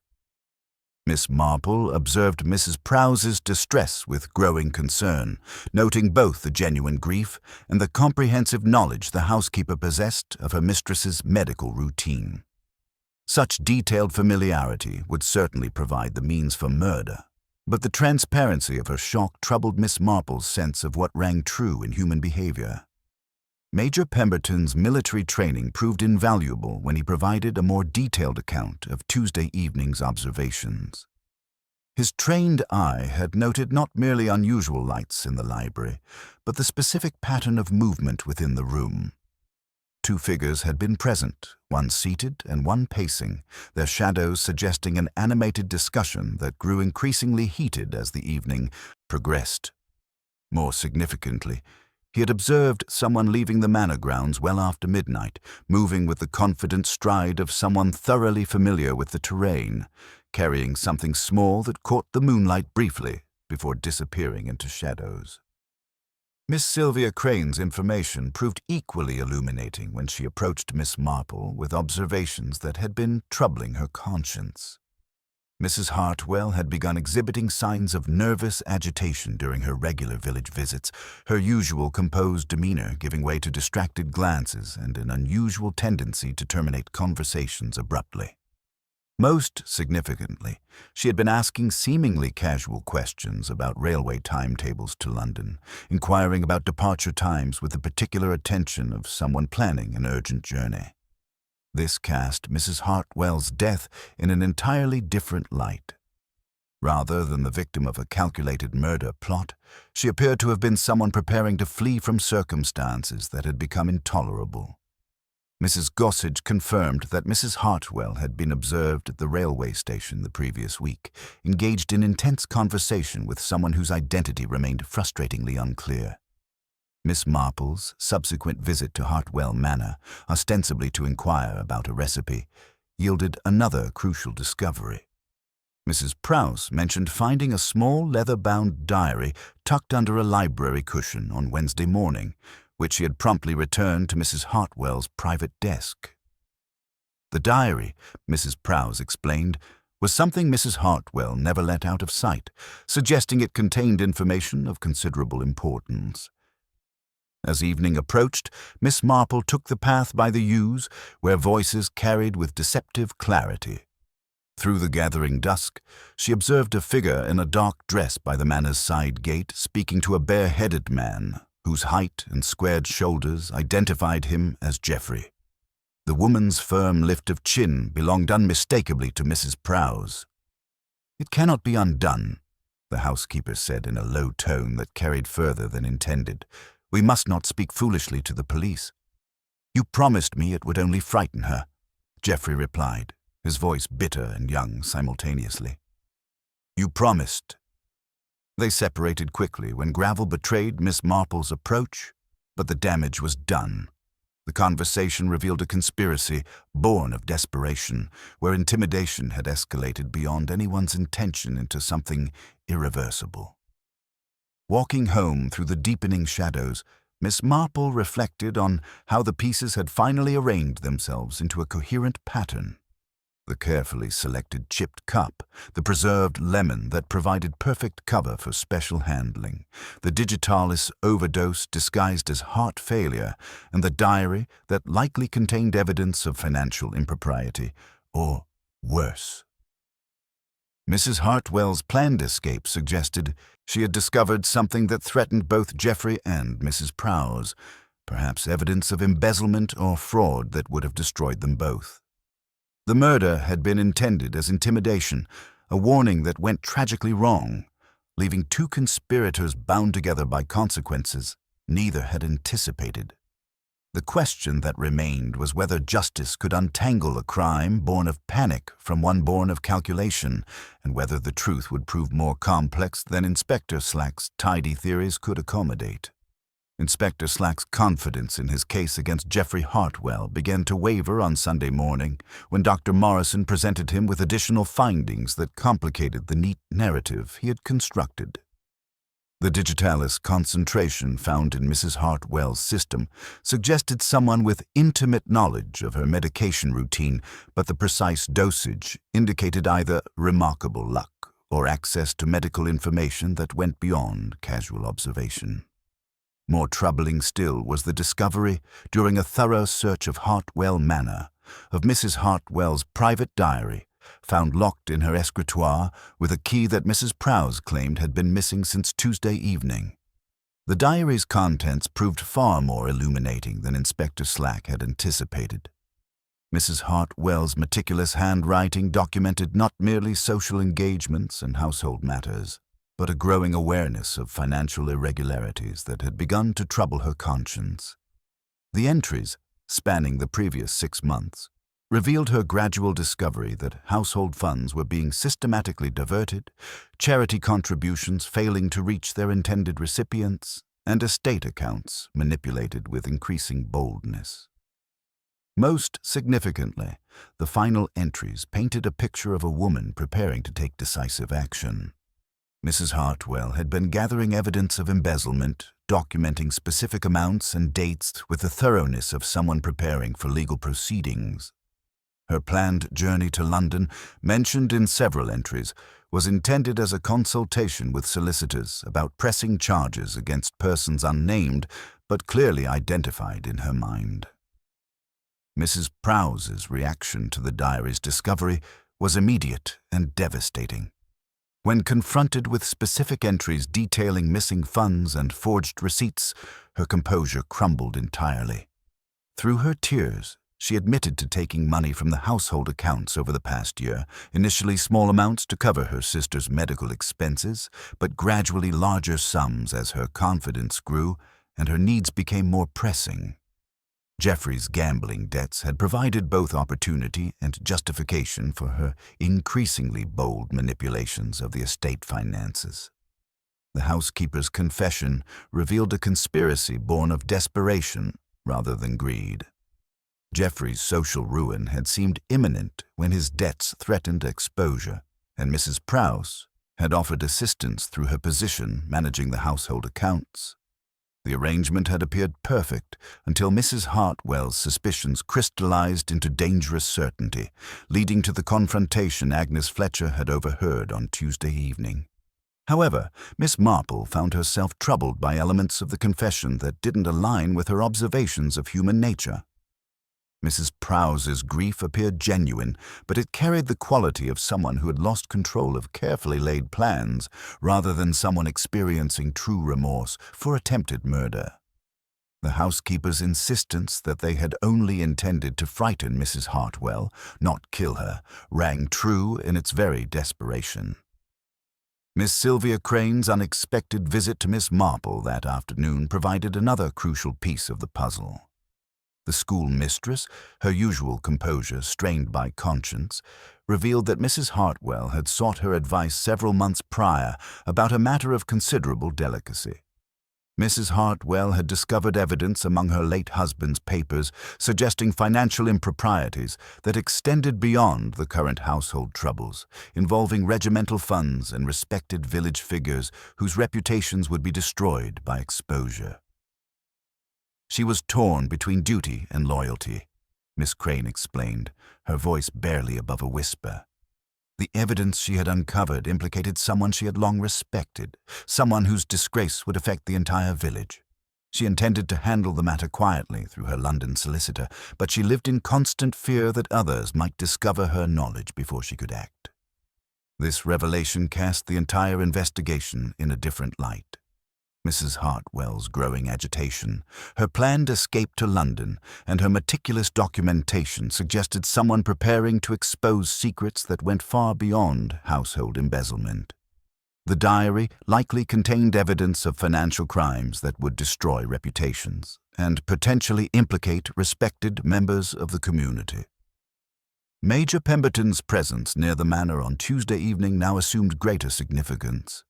Miss Marple observed Mrs. Prowse's distress with growing concern, noting both the genuine grief and the comprehensive knowledge the housekeeper possessed of her mistress's medical routine. Such detailed familiarity would certainly provide the means for murder, but the transparency of her shock troubled Miss Marple's sense of what rang true in human behavior. Major Pemberton's military training proved invaluable when he provided a more detailed account of Tuesday evening's observations. His trained eye had noted not merely unusual lights in the library, but the specific pattern of movement within the room. Two figures had been present, one seated and one pacing, their shadows suggesting an animated discussion that grew increasingly heated as the evening progressed. More significantly, he had observed someone leaving the manor grounds well after midnight, moving with the confident stride of someone thoroughly familiar with the terrain, carrying something small that caught the moonlight briefly before disappearing into shadows. Miss Sylvia Crane's information proved equally illuminating when she approached Miss Marple with observations that had been troubling her conscience. Mrs. Hartwell had begun exhibiting signs of nervous agitation during her regular village visits, her usual composed demeanor giving way to distracted glances and an unusual tendency to terminate conversations abruptly. Most significantly, she had been asking seemingly casual questions about railway timetables to London, inquiring about departure times with the particular attention of someone planning an urgent journey. This cast Mrs. Hartwell's death in an entirely different light. Rather than the victim of a calculated murder plot, she appeared to have been someone preparing to flee from circumstances that had become intolerable. Mrs. Gossage confirmed that Mrs. Hartwell had been observed at the railway station the previous week, engaged in intense conversation with someone whose identity remained frustratingly unclear. Miss Marple's subsequent visit to Hawthorne Manor, ostensibly to inquire about a recipe, yielded another crucial discovery. Mrs. Prowse mentioned finding a small leather-bound diary tucked under a library cushion on Wednesday morning, which she had promptly returned to Mrs. Hartwell's private desk. The diary, Mrs. Prowse explained, was something Mrs. Hartwell never let out of sight, suggesting it contained information of considerable importance. As evening approached, Miss Marple took the path by the yews, where voices carried with deceptive clarity. Through the gathering dusk, she observed a figure in a dark dress by the manor's side gate speaking to a bare-headed man, whose height and squared shoulders identified him as Geoffrey. The woman's firm lift of chin belonged unmistakably to Mrs. Prowse. "It cannot be undone," the housekeeper said in a low tone that carried further than intended. "We must not speak foolishly to the police." "You promised me it would only frighten her," Geoffrey replied, his voice bitter and young simultaneously. "You promised." They separated quickly when gravel betrayed Miss Marple's approach, but the damage was done. The conversation revealed a conspiracy born of desperation, where intimidation had escalated beyond anyone's intention into something irreversible. Walking home through the deepening shadows, Miss Marple reflected on how the pieces had finally arranged themselves into a coherent pattern. The carefully selected chipped cup, the preserved lemon that provided perfect cover for special handling, the digitalis overdose disguised as heart failure, and the diary that likely contained evidence of financial impropriety, or worse. Mrs. Hartwell's planned escape suggested she had discovered something that threatened both Geoffrey and Mrs. Prowse, perhaps evidence of embezzlement or fraud that would have destroyed them both. The murder had been intended as intimidation, a warning that went tragically wrong, leaving two conspirators bound together by consequences neither had anticipated. The question that remained was whether justice could untangle a crime born of panic from one born of calculation, and whether the truth would prove more complex than Inspector Slack's tidy theories could accommodate. Inspector Slack's confidence in his case against Geoffrey Hartwell began to waver on Sunday morning when Dr. Morrison presented him with additional findings that complicated the neat narrative he had constructed. The digitalis concentration found in Mrs. Hartwell's system suggested someone with intimate knowledge of her medication routine, but the precise dosage indicated either remarkable luck or access to medical information that went beyond casual observation. More troubling still was the discovery, during a thorough search of Hawthorne Manor, of Mrs. Hartwell's private diary, found locked in her escritoire with a key that Mrs. Prowse claimed had been missing since Tuesday evening. The diary's contents proved far more illuminating than Inspector Slack had anticipated. Mrs. Hartwell's meticulous handwriting documented not merely social engagements and household matters, but a growing awareness of financial irregularities that had begun to trouble her conscience. The entries, spanning the previous 6 months, revealed her gradual discovery that household funds were being systematically diverted, charity contributions failing to reach their intended recipients, and estate accounts manipulated with increasing boldness. Most significantly, the final entries painted a picture of a woman preparing to take decisive action. Mrs. Hartwell had been gathering evidence of embezzlement, documenting specific amounts and dates with the thoroughness of someone preparing for legal proceedings. Her planned journey to London, mentioned in several entries, was intended as a consultation with solicitors about pressing charges against persons unnamed but clearly identified in her mind. Mrs. Prowse's reaction to the diary's discovery was immediate and devastating. When confronted with specific entries detailing missing funds and forged receipts, her composure crumbled entirely. Through her tears, she admitted to taking money from the household accounts over the past year, initially small amounts to cover her sister's medical expenses, but gradually larger sums as her confidence grew and her needs became more pressing. Geoffrey's gambling debts had provided both opportunity and justification for her increasingly bold manipulations of the estate finances. The housekeeper's confession revealed a conspiracy born of desperation rather than greed. Geoffrey's social ruin had seemed imminent when his debts threatened exposure, and Mrs. Prowse had offered assistance through her position managing the household accounts. The arrangement had appeared perfect until Mrs. Hartwell's suspicions crystallized into dangerous certainty, leading to the confrontation Agnes Fletcher had overheard on Tuesday evening. However, Miss Marple found herself troubled by elements of the confession that didn't align with her observations of human nature. Mrs. Prowse's grief appeared genuine, but it carried the quality of someone who had lost control of carefully laid plans rather than someone experiencing true remorse for attempted murder. The housekeeper's insistence that they had only intended to frighten Mrs. Hartwell, not kill her, rang true in its very desperation. Miss Sylvia Crane's unexpected visit to Miss Marple that afternoon provided another crucial piece of the puzzle. The school mistress, her usual composure strained by conscience, revealed that Mrs. Hartwell had sought her advice several months prior about a matter of considerable delicacy. Mrs. Hartwell had discovered evidence among her late husband's papers suggesting financial improprieties that extended beyond the current household troubles, involving regimental funds and respected village figures whose reputations would be destroyed by exposure. She was torn between duty and loyalty, Miss Crane explained, her voice barely above a whisper. The evidence she had uncovered implicated someone she had long respected, someone whose disgrace would affect the entire village. She intended to handle the matter quietly through her London solicitor, but she lived in constant fear that others might discover her knowledge before she could act. This revelation cast the entire investigation in a different light. Mrs. Hartwell's growing agitation, her planned escape to London, and her meticulous documentation suggested someone preparing to expose secrets that went far beyond household embezzlement. The diary likely contained evidence of financial crimes that would destroy reputations and potentially implicate respected members of the community. Major Pemberton's presence near the manor on Tuesday evening now assumed greater significance.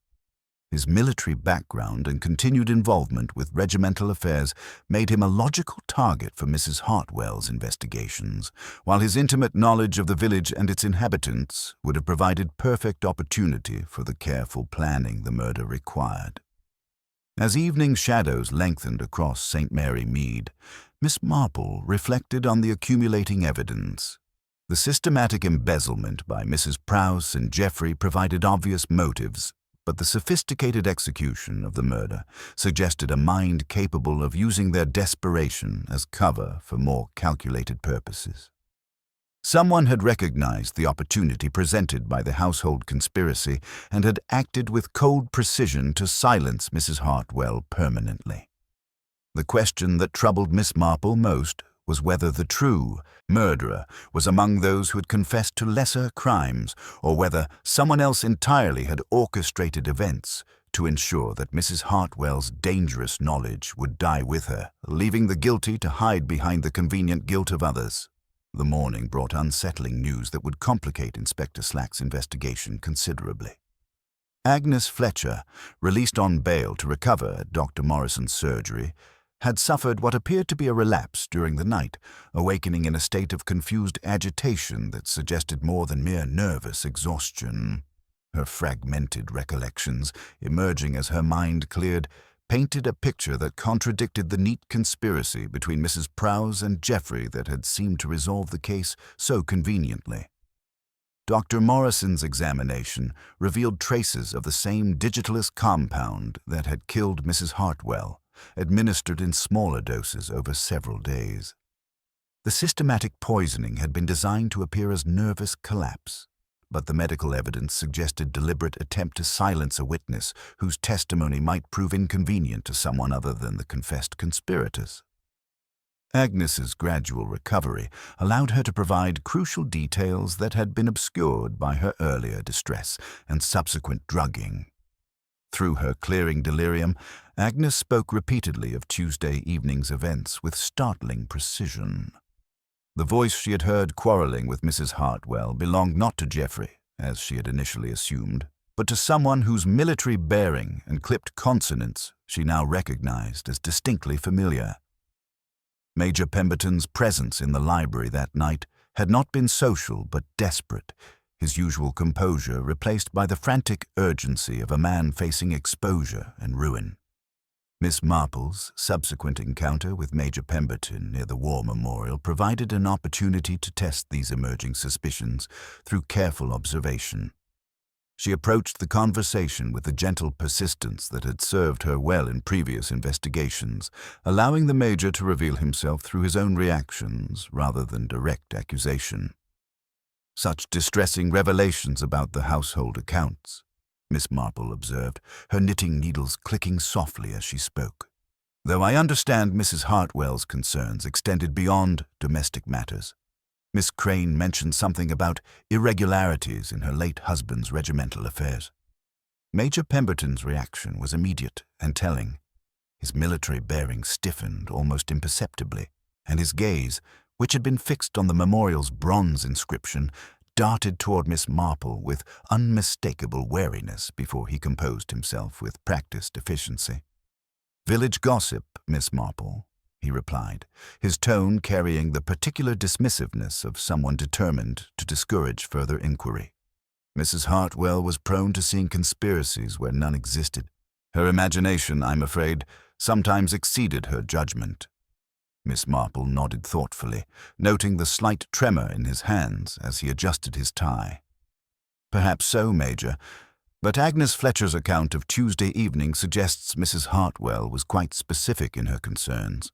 His military background and continued involvement with regimental affairs made him a logical target for Mrs. Hartwell's investigations, while his intimate knowledge of the village and its inhabitants would have provided perfect opportunity for the careful planning the murder required. As evening shadows lengthened across St. Mary Mead, Miss Marple reflected on the accumulating evidence. The systematic embezzlement by Mrs. Prowse and Geoffrey provided obvious motives, but the sophisticated execution of the murder suggested a mind capable of using their desperation as cover for more calculated purposes. Someone had recognized the opportunity presented by the household conspiracy and had acted with cold precision to silence Mrs. Hartwell permanently. The question that troubled Miss Marple most was whether the true murderer was among those who had confessed to lesser crimes, or whether someone else entirely had orchestrated events to ensure that Mrs. Hartwell's dangerous knowledge would die with her, leaving the guilty to hide behind the convenient guilt of others. The morning brought unsettling news that would complicate Inspector Slack's investigation considerably. Agnes Fletcher, released on bail to recover at Dr. Morrison's surgery, had suffered what appeared to be a relapse during the night, awakening in a state of confused agitation that suggested more than mere nervous exhaustion. Her fragmented recollections, emerging as her mind cleared, painted a picture that contradicted the neat conspiracy between Mrs. Prowse and Geoffrey that had seemed to resolve the case so conveniently. Dr. Morrison's examination revealed traces of the same digitalist compound that had killed Mrs. Hartwell, administered in smaller doses over several days. The systematic poisoning had been designed to appear as nervous collapse, but the medical evidence suggested deliberate attempt to silence a witness whose testimony might prove inconvenient to someone other than the confessed conspirators. Agnes's gradual recovery allowed her to provide crucial details that had been obscured by her earlier distress and subsequent drugging. Through her clearing delirium, Agnes spoke repeatedly of Tuesday evening's events with startling precision. The voice she had heard quarreling with Mrs. Hartwell belonged not to Geoffrey, as she had initially assumed, but to someone whose military bearing and clipped consonants she now recognized as distinctly familiar. Major Pemberton's presence in the library that night had not been social but desperate, his usual composure replaced by the frantic urgency of a man facing exposure and ruin. Miss Marple's subsequent encounter with Major Pemberton near the War Memorial provided an opportunity to test these emerging suspicions through careful observation. She approached the conversation with the gentle persistence that had served her well in previous investigations, allowing the Major to reveal himself through his own reactions rather than direct accusation. Such distressing revelations about the household accounts, Miss Marple observed, her knitting needles clicking softly as she spoke. Though I understand Mrs. Hartwell's concerns extended beyond domestic matters. Miss Crane mentioned something about irregularities in her late husband's regimental affairs. Major Pemberton's reaction was immediate and telling. His military bearing stiffened almost imperceptibly, and his gaze, which had been fixed on the memorial's bronze inscription, darted toward Miss Marple with unmistakable wariness before he composed himself with practiced efficiency. "Village gossip, Miss Marple," he replied, his tone carrying the particular dismissiveness of someone determined to discourage further inquiry. Mrs. Hartwell was prone to seeing conspiracies where none existed. Her imagination, I'm afraid, sometimes exceeded her judgment. Miss Marple nodded thoughtfully, noting the slight tremor in his hands as he adjusted his tie. "Perhaps so, Major, but Agnes Fletcher's account of Tuesday evening suggests Mrs. Hartwell was quite specific in her concerns.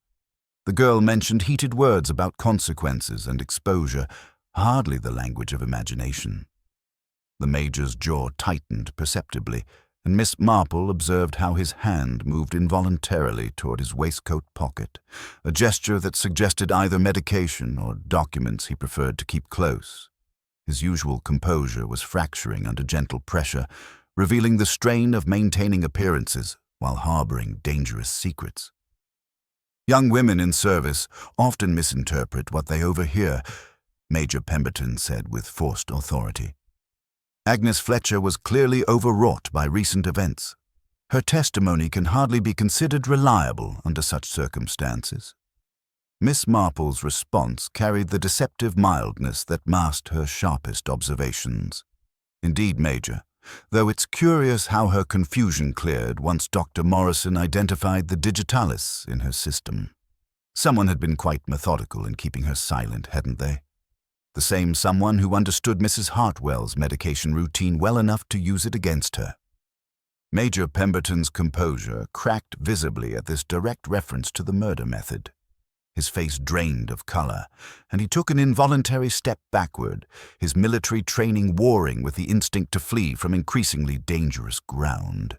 The girl mentioned heated words about consequences and exposure, hardly the language of imagination." The Major's jaw tightened perceptibly, and Miss Marple observed how his hand moved involuntarily toward his waistcoat pocket, a gesture that suggested either medication or documents he preferred to keep close. His usual composure was fracturing under gentle pressure, revealing the strain of maintaining appearances while harboring dangerous secrets. "Young women in service often misinterpret what they overhear," Major Pemberton said with forced authority. "Agnes Fletcher was clearly overwrought by recent events. Her testimony can hardly be considered reliable under such circumstances." Miss Marple's response carried the deceptive mildness that masked her sharpest observations. "Indeed, Major, though it's curious how her confusion cleared once Dr. Morrison identified the digitalis in her system. Someone had been quite methodical in keeping her silent, hadn't they? The same someone who understood Mrs. Hartwell's medication routine well enough to use it against her." Major Pemberton's composure cracked visibly at this direct reference to the murder method. His face drained of color, and he took an involuntary step backward, his military training warring with the instinct to flee from increasingly dangerous ground.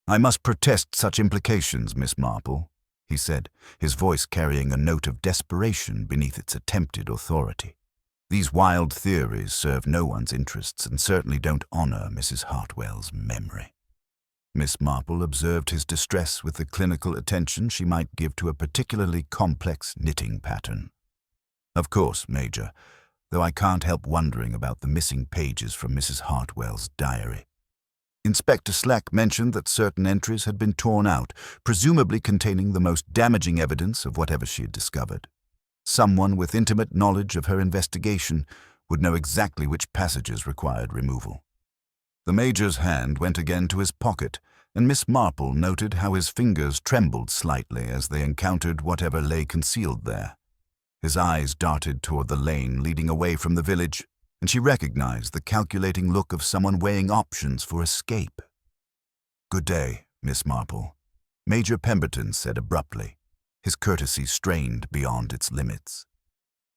"I must protest such implications, Miss Marple," he said, his voice carrying a note of desperation beneath its attempted authority. "These wild theories serve no one's interests and certainly don't honor Mrs. Hartwell's memory." Miss Marple observed his distress with the clinical attention she might give to a particularly complex knitting pattern. "Of course, Major, though I can't help wondering about the missing pages from Mrs. Hartwell's diary. Inspector Slack mentioned that certain entries had been torn out, presumably containing the most damaging evidence of whatever she had discovered. Someone with intimate knowledge of her investigation would know exactly which passages required removal." The Major's hand went again to his pocket, and Miss Marple noted how his fingers trembled slightly as they encountered whatever lay concealed there. His eyes darted toward the lane leading away from the village, and she recognized the calculating look of someone weighing options for escape. "Good day, Miss Marple," Major Pemberton said abruptly, his courtesy strained beyond its limits.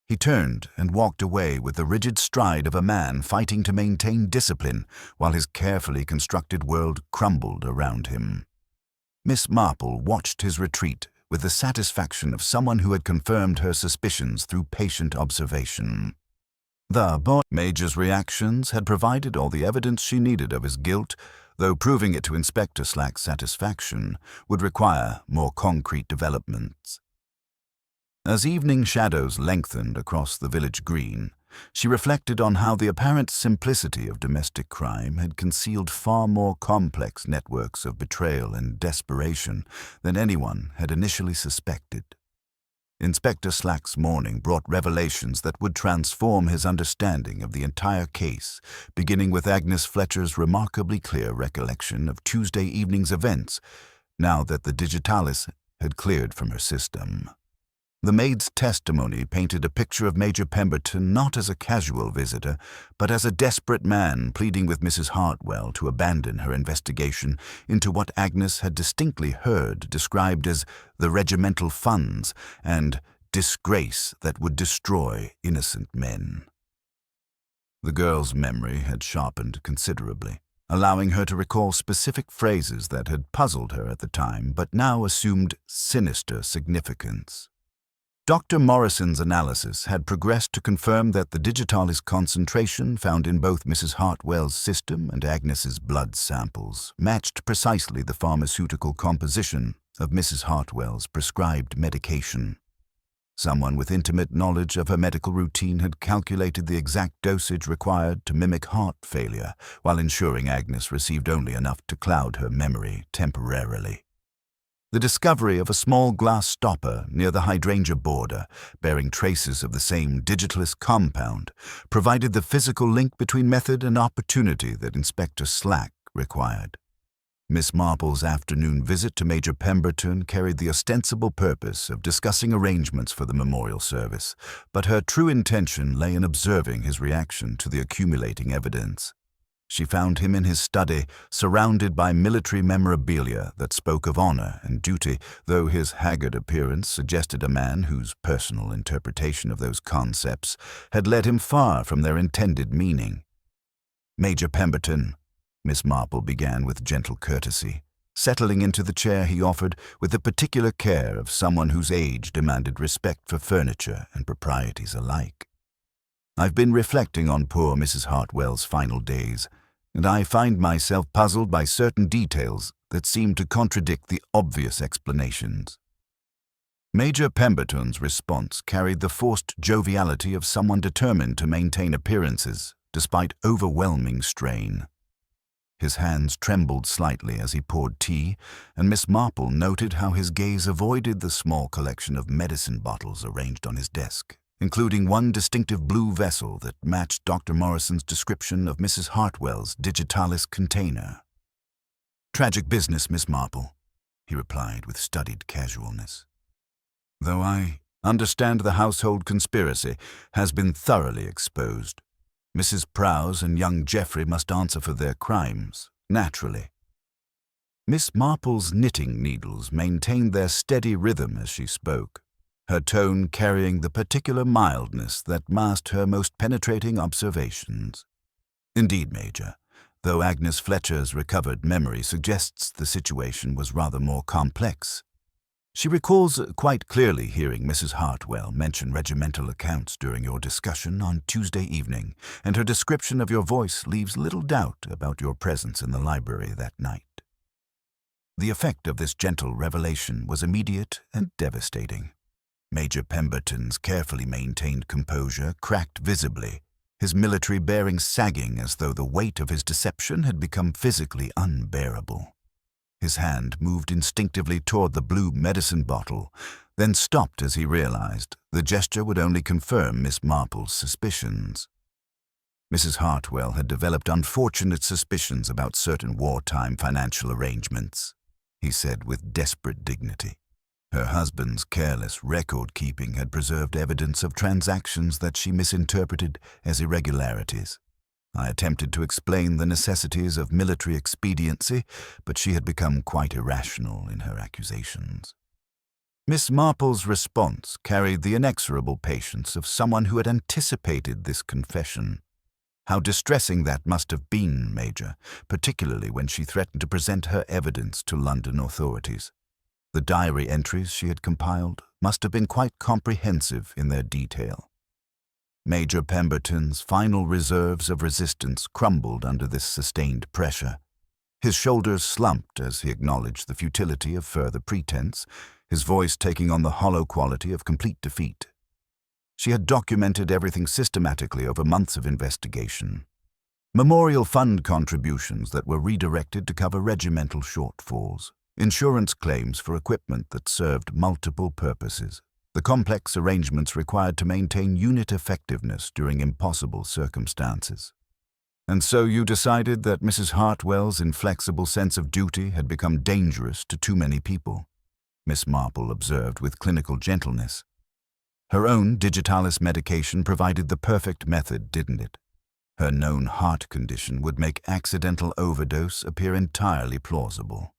He turned and walked away with the rigid stride of a man fighting to maintain discipline while his carefully constructed world crumbled around him. Miss Marple watched his retreat with the satisfaction of someone who had confirmed her suspicions through patient observation. The Major's reactions had provided all the evidence she needed of his guilt, though proving it to Inspector Slack's satisfaction would require more concrete developments. As evening shadows lengthened across the village green, she reflected on how the apparent simplicity of domestic crime had concealed far more complex networks of betrayal and desperation than anyone had initially suspected. Inspector Slack's morning brought revelations that would transform his understanding of the entire case, beginning with Agnes Fletcher's remarkably clear recollection of Tuesday evening's events, now that the digitalis had cleared from her system. The maid's testimony painted a picture of Major Pemberton not as a casual visitor, but as a desperate man pleading with Mrs. Hartwell to abandon her investigation into what Agnes had distinctly heard described as the regimental funds and disgrace that would destroy innocent men. The girl's memory had sharpened considerably, allowing her to recall specific phrases that had puzzled her at the time but now assumed sinister significance. Dr. Morrison's analysis had progressed to confirm that the digitalis concentration found in both Mrs. Hartwell's system and Agnes's blood samples matched precisely the pharmaceutical composition of Mrs. Hartwell's prescribed medication. Someone with intimate knowledge of her medical routine had calculated the exact dosage required to mimic heart failure, while ensuring Agnes received only enough to cloud her memory temporarily. The discovery of a small glass stopper near the hydrangea border, bearing traces of the same digitalis compound, provided the physical link between method and opportunity that Inspector Slack required. Miss Marple's afternoon visit to Major Pemberton carried the ostensible purpose of discussing arrangements for the memorial service, but her true intention lay in observing his reaction to the accumulating evidence. She found him in his study, surrounded by military memorabilia that spoke of honor and duty, though his haggard appearance suggested a man whose personal interpretation of those concepts had led him far from their intended meaning. "Major Pemberton," Miss Marple began with gentle courtesy, settling into the chair he offered with the particular care of someone whose age demanded respect for furniture and proprieties alike. "I've been reflecting on poor Mrs. Hartwell's final days, and I find myself puzzled by certain details that seem to contradict the obvious explanations." Major Pemberton's response carried the forced joviality of someone determined to maintain appearances despite overwhelming strain. His hands trembled slightly as he poured tea, and Miss Marple noted how his gaze avoided the small collection of medicine bottles arranged on his desk, including one distinctive blue vessel that matched Dr. Morrison's description of Mrs. Hartwell's digitalis container. "Tragic business, Miss Marple," he replied with studied casualness. "Though I understand the household conspiracy has been thoroughly exposed. Mrs. Prowse and young Geoffrey must answer for their crimes, naturally." Miss Marple's knitting needles maintained their steady rhythm as she spoke, her tone carrying the particular mildness that masked her most penetrating observations. "Indeed, Major, though Agnes Fletcher's recovered memory suggests the situation was rather more complex. She recalls quite clearly hearing Mrs. Hartwell mention regimental accounts during your discussion on Tuesday evening, and her description of your voice leaves little doubt about your presence in the library that night. The effect of this gentle revelation was immediate and devastating. Major Pemberton's carefully maintained composure cracked visibly, his military bearing sagging as though the weight of his deception had become physically unbearable. His hand moved instinctively toward the blue medicine bottle, then stopped as he realized the gesture would only confirm Miss Marple's suspicions. Mrs. Hartwell had developed unfortunate suspicions about certain wartime financial arrangements, he said with desperate dignity. Her husband's careless record-keeping had preserved evidence of transactions that she misinterpreted as irregularities. I attempted to explain the necessities of military expediency, but she had become quite irrational in her accusations. Miss Marple's response carried the inexorable patience of someone who had anticipated this confession. How distressing that must have been, Major, particularly when she threatened to present her evidence to London authorities. The diary entries she had compiled must have been quite comprehensive in their detail. Major Pemberton's final reserves of resistance crumbled under this sustained pressure. His shoulders slumped as he acknowledged the futility of further pretense, his voice taking on the hollow quality of complete defeat. She had documented everything systematically over months of investigation. Memorial fund contributions that were redirected to cover regimental shortfalls, insurance claims for equipment that served multiple purposes, the complex arrangements required to maintain unit effectiveness during impossible circumstances. And so you decided that Mrs. Hartwell's inflexible sense of duty had become dangerous to too many people, Miss Marple observed with clinical gentleness. Her own digitalis medication provided the perfect method, didn't it? Her known heart condition would make accidental overdose appear entirely plausible.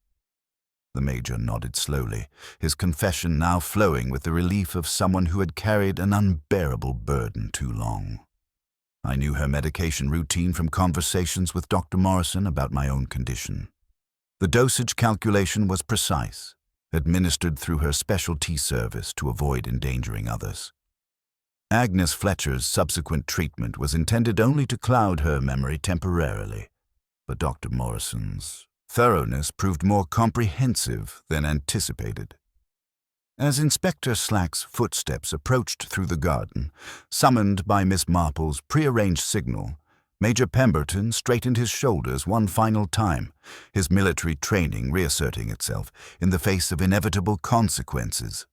The Major nodded slowly, his confession now flowing with the relief of someone who had carried an unbearable burden too long. I knew her medication routine from conversations with Dr. Morrison about my own condition. The dosage calculation was precise, administered through her specialty service to avoid endangering others. Agnes Fletcher's subsequent treatment was intended only to cloud her memory temporarily, but Dr. Morrison's thoroughness proved more comprehensive than anticipated. As Inspector Slack's footsteps approached through the garden, summoned by Miss Marple's prearranged signal, Major Pemberton straightened his shoulders one final time, his military training reasserting itself in the face of inevitable consequences.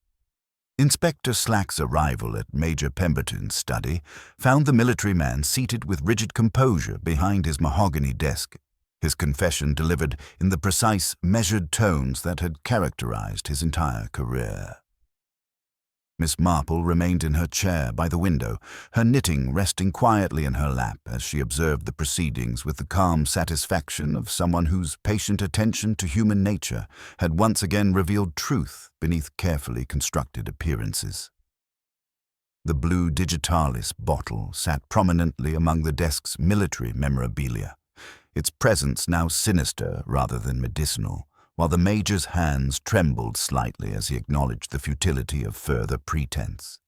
Inspector Slack's arrival at Major Pemberton's study found the military man seated with rigid composure behind his mahogany desk, his confession delivered in the precise, measured tones that had characterized his entire career. Miss Marple remained in her chair by the window, her knitting resting quietly in her lap as she observed the proceedings with the calm satisfaction of someone whose patient attention to human nature had once again revealed truth beneath carefully constructed appearances. The blue digitalis bottle sat prominently among the desk's military memorabilia, its presence now sinister rather than medicinal, while the Major's hands trembled slightly as he acknowledged the futility of further pretense.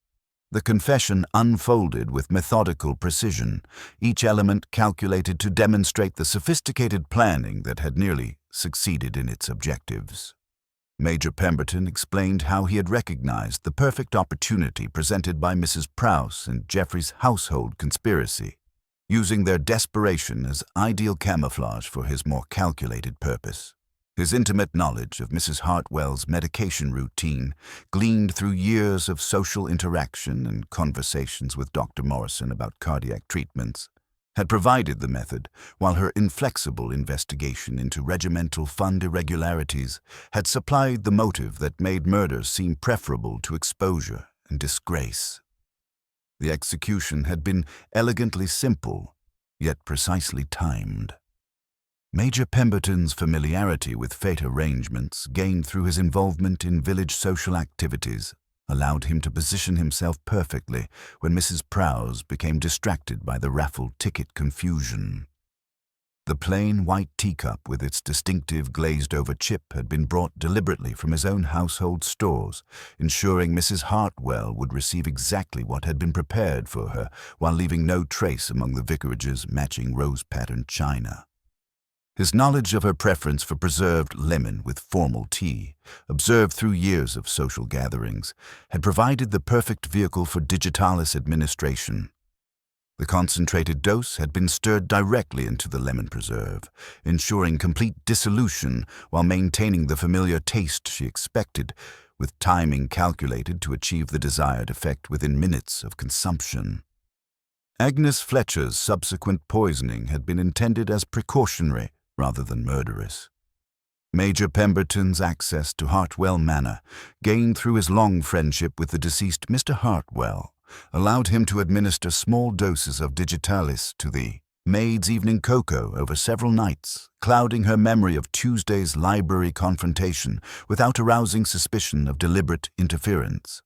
The confession unfolded with methodical precision, each element calculated to demonstrate the sophisticated planning that had nearly succeeded in its objectives. Major Pemberton explained how he had recognized the perfect opportunity presented by Mrs. Prowse and Geoffrey's household conspiracy, using their desperation as ideal camouflage for his more calculated purpose. His intimate knowledge of Mrs. Hartwell's medication routine, gleaned through years of social interaction and conversations with Dr. Morrison about cardiac treatments, had provided the method, while her inflexible investigation into regimental fund irregularities had supplied the motive that made murder seem preferable to exposure and disgrace. The execution had been elegantly simple, yet precisely timed. Major Pemberton's familiarity with fate arrangements, gained through his involvement in village social activities, allowed him to position himself perfectly when Mrs. Prowse became distracted by the raffle ticket confusion. The plain white teacup with its distinctive glazed-over chip had been brought deliberately from his own household stores, ensuring Mrs. Hartwell would receive exactly what had been prepared for her, while leaving no trace among the vicarage's matching rose-patterned china. His knowledge of her preference for preserved lemon with formal tea, observed through years of social gatherings, had provided the perfect vehicle for digitalis administration. The concentrated dose had been stirred directly into the lemon preserve, ensuring complete dissolution while maintaining the familiar taste she expected, with timing calculated to achieve the desired effect within minutes of consumption. Agnes Fletcher's subsequent poisoning had been intended as precautionary rather than murderous. Major Pemberton's access to Hawthorne Manor, gained through his long friendship with the deceased Mr. Hartwell, allowed him to administer small doses of digitalis to the Maid's evening cocoa over several nights, clouding her memory of Tuesday's library confrontation without arousing suspicion of deliberate interference.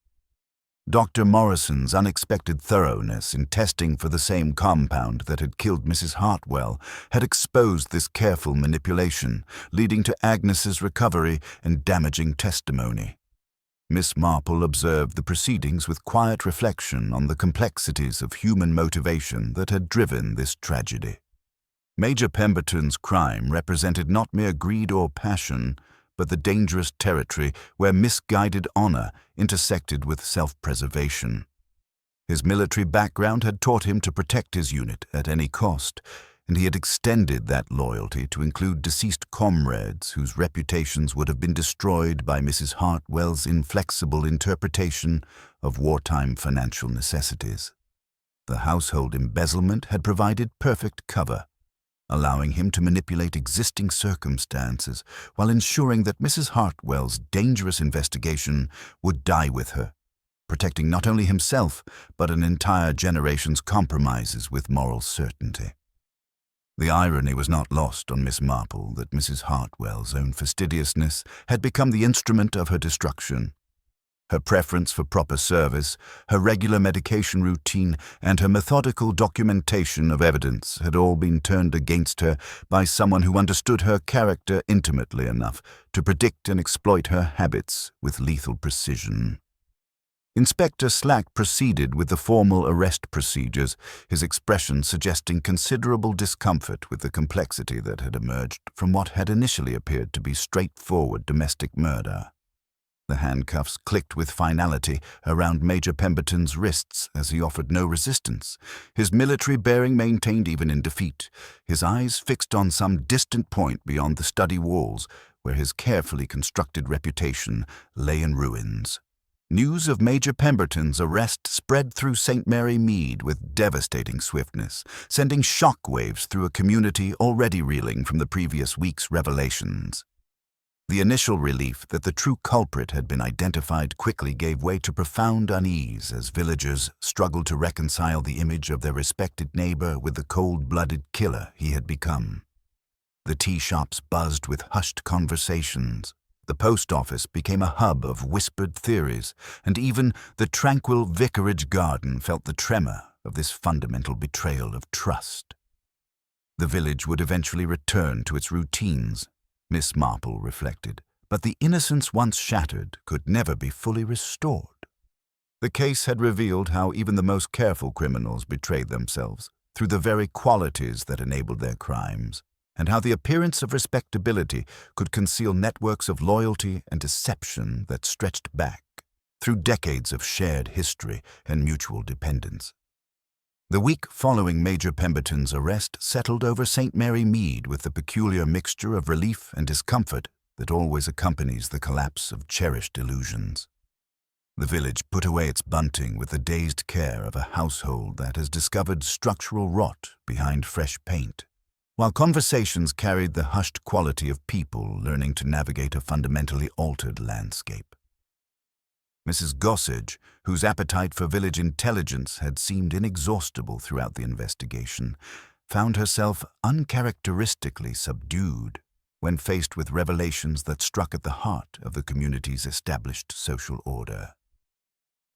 Dr. Morrison's unexpected thoroughness in testing for the same compound that had killed Mrs. Hartwell had exposed this careful manipulation, leading to Agnes's recovery and damaging testimony. Miss Marple observed the proceedings with quiet reflection on the complexities of human motivation that had driven this tragedy. Major Pemberton's crime represented not mere greed or passion, but the dangerous territory where misguided honor intersected with self-preservation. His military background had taught him to protect his unit at any cost, and he had extended that loyalty to include deceased comrades whose reputations would have been destroyed by Mrs. Hartwell's inflexible interpretation of wartime financial necessities. The household embezzlement had provided perfect cover, allowing him to manipulate existing circumstances while ensuring that Mrs. Hartwell's dangerous investigation would die with her, protecting not only himself but an entire generation's compromises with moral certainty. The irony was not lost on Miss Marple that Mrs. Hartwell's own fastidiousness had become the instrument of her destruction. Her preference for proper service, her regular medication routine, and her methodical documentation of evidence had all been turned against her by someone who understood her character intimately enough to predict and exploit her habits with lethal precision. Inspector Slack proceeded with the formal arrest procedures, his expression suggesting considerable discomfort with the complexity that had emerged from what had initially appeared to be straightforward domestic murder. The handcuffs clicked with finality around Major Pemberton's wrists as he offered no resistance, his military bearing maintained even in defeat, his eyes fixed on some distant point beyond the study walls where his carefully constructed reputation lay in ruins. News of Major Pemberton's arrest spread through St. Mary Mead with devastating swiftness, sending shockwaves through a community already reeling from the previous week's revelations. The initial relief that the true culprit had been identified quickly gave way to profound unease as villagers struggled to reconcile the image of their respected neighbor with the cold-blooded killer he had become. The tea shops buzzed with hushed conversations. The post office became a hub of whispered theories, and even the tranquil vicarage garden felt the tremor of this fundamental betrayal of trust. The village would eventually return to its routines, Miss Marple reflected, but the innocence once shattered could never be fully restored. The case had revealed how even the most careful criminals betrayed themselves through the very qualities that enabled their crimes, and how the appearance of respectability could conceal networks of loyalty and deception that stretched back through decades of shared history and mutual dependence. The week following Major Pemberton's arrest settled over St. Mary Mead with the peculiar mixture of relief and discomfort that always accompanies the collapse of cherished illusions. The village put away its bunting with the dazed care of a household that has discovered structural rot behind fresh paint, while conversations carried the hushed quality of people learning to navigate a fundamentally altered landscape. Mrs. Gossage, whose appetite for village intelligence had seemed inexhaustible throughout the investigation, found herself uncharacteristically subdued when faced with revelations that struck at the heart of the community's established social order.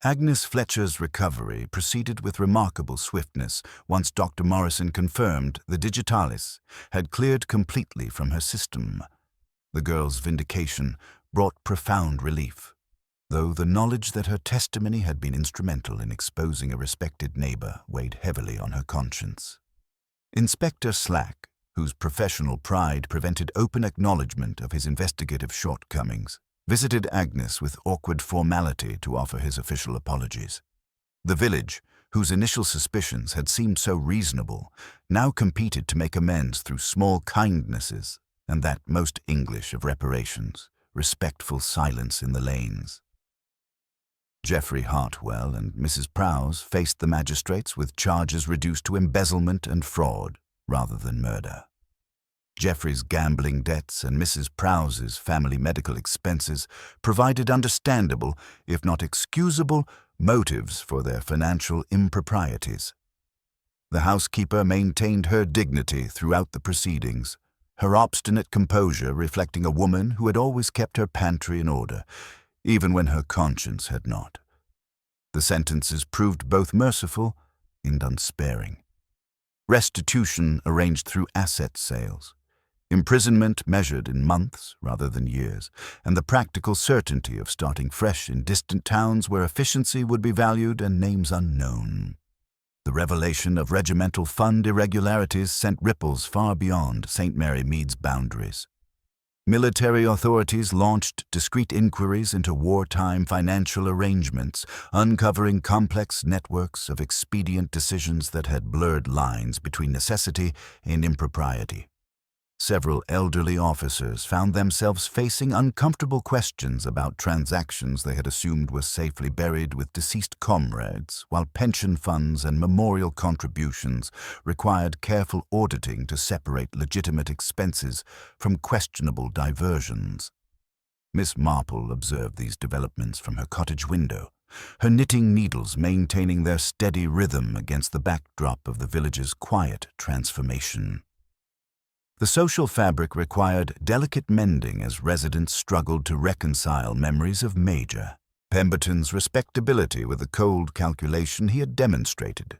Agnes Fletcher's recovery proceeded with remarkable swiftness once Dr. Morrison confirmed the digitalis had cleared completely from her system. The girl's vindication brought profound relief, though the knowledge that her testimony had been instrumental in exposing a respected neighbor weighed heavily on her conscience. Inspector Slack, whose professional pride prevented open acknowledgement of his investigative shortcomings, visited Agnes with awkward formality to offer his official apologies. The village, whose initial suspicions had seemed so reasonable, now competed to make amends through small kindnesses and that most English of reparations, respectful silence in the lanes. Geoffrey Hartwell and Mrs. Prowse faced the magistrates with charges reduced to embezzlement and fraud rather than murder. Geoffrey's gambling debts and Mrs. Prowse's family medical expenses provided understandable, if not excusable, motives for their financial improprieties. The housekeeper maintained her dignity throughout the proceedings, her obstinate composure reflecting a woman who had always kept her pantry in order, even when her conscience had not. The sentences proved both merciful and unsparing. Restitution arranged through asset sales, imprisonment measured in months rather than years, and the practical certainty of starting fresh in distant towns where efficiency would be valued and names unknown. The revelation of regimental fund irregularities sent ripples far beyond St. Mary Mead's boundaries. Military authorities launched discreet inquiries into wartime financial arrangements, uncovering complex networks of expedient decisions that had blurred lines between necessity and impropriety. Several elderly officers found themselves facing uncomfortable questions about transactions they had assumed were safely buried with deceased comrades, while pension funds and memorial contributions required careful auditing to separate legitimate expenses from questionable diversions. Miss Marple observed these developments from her cottage window, her knitting needles maintaining their steady rhythm against the backdrop of the village's quiet transformation. The social fabric required delicate mending as residents struggled to reconcile memories of Major Pemberton's respectability with the cold calculation he had demonstrated.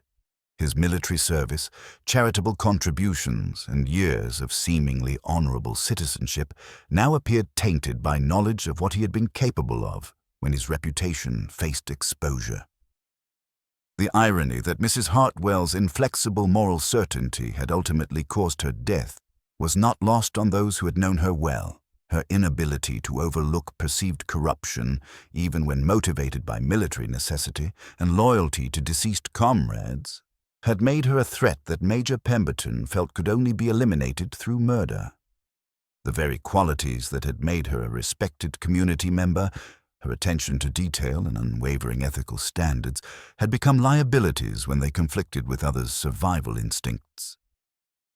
His military service, charitable contributions, and years of seemingly honorable citizenship now appeared tainted by knowledge of what he had been capable of when his reputation faced exposure. The irony that Mrs. Hartwell's inflexible moral certainty had ultimately caused her death was not lost on those who had known her well. Her inability to overlook perceived corruption, even when motivated by military necessity and loyalty to deceased comrades, had made her a threat that Major Pemberton felt could only be eliminated through murder. The very qualities that had made her a respected community member, her attention to detail and unwavering ethical standards, had become liabilities when they conflicted with others' survival instincts.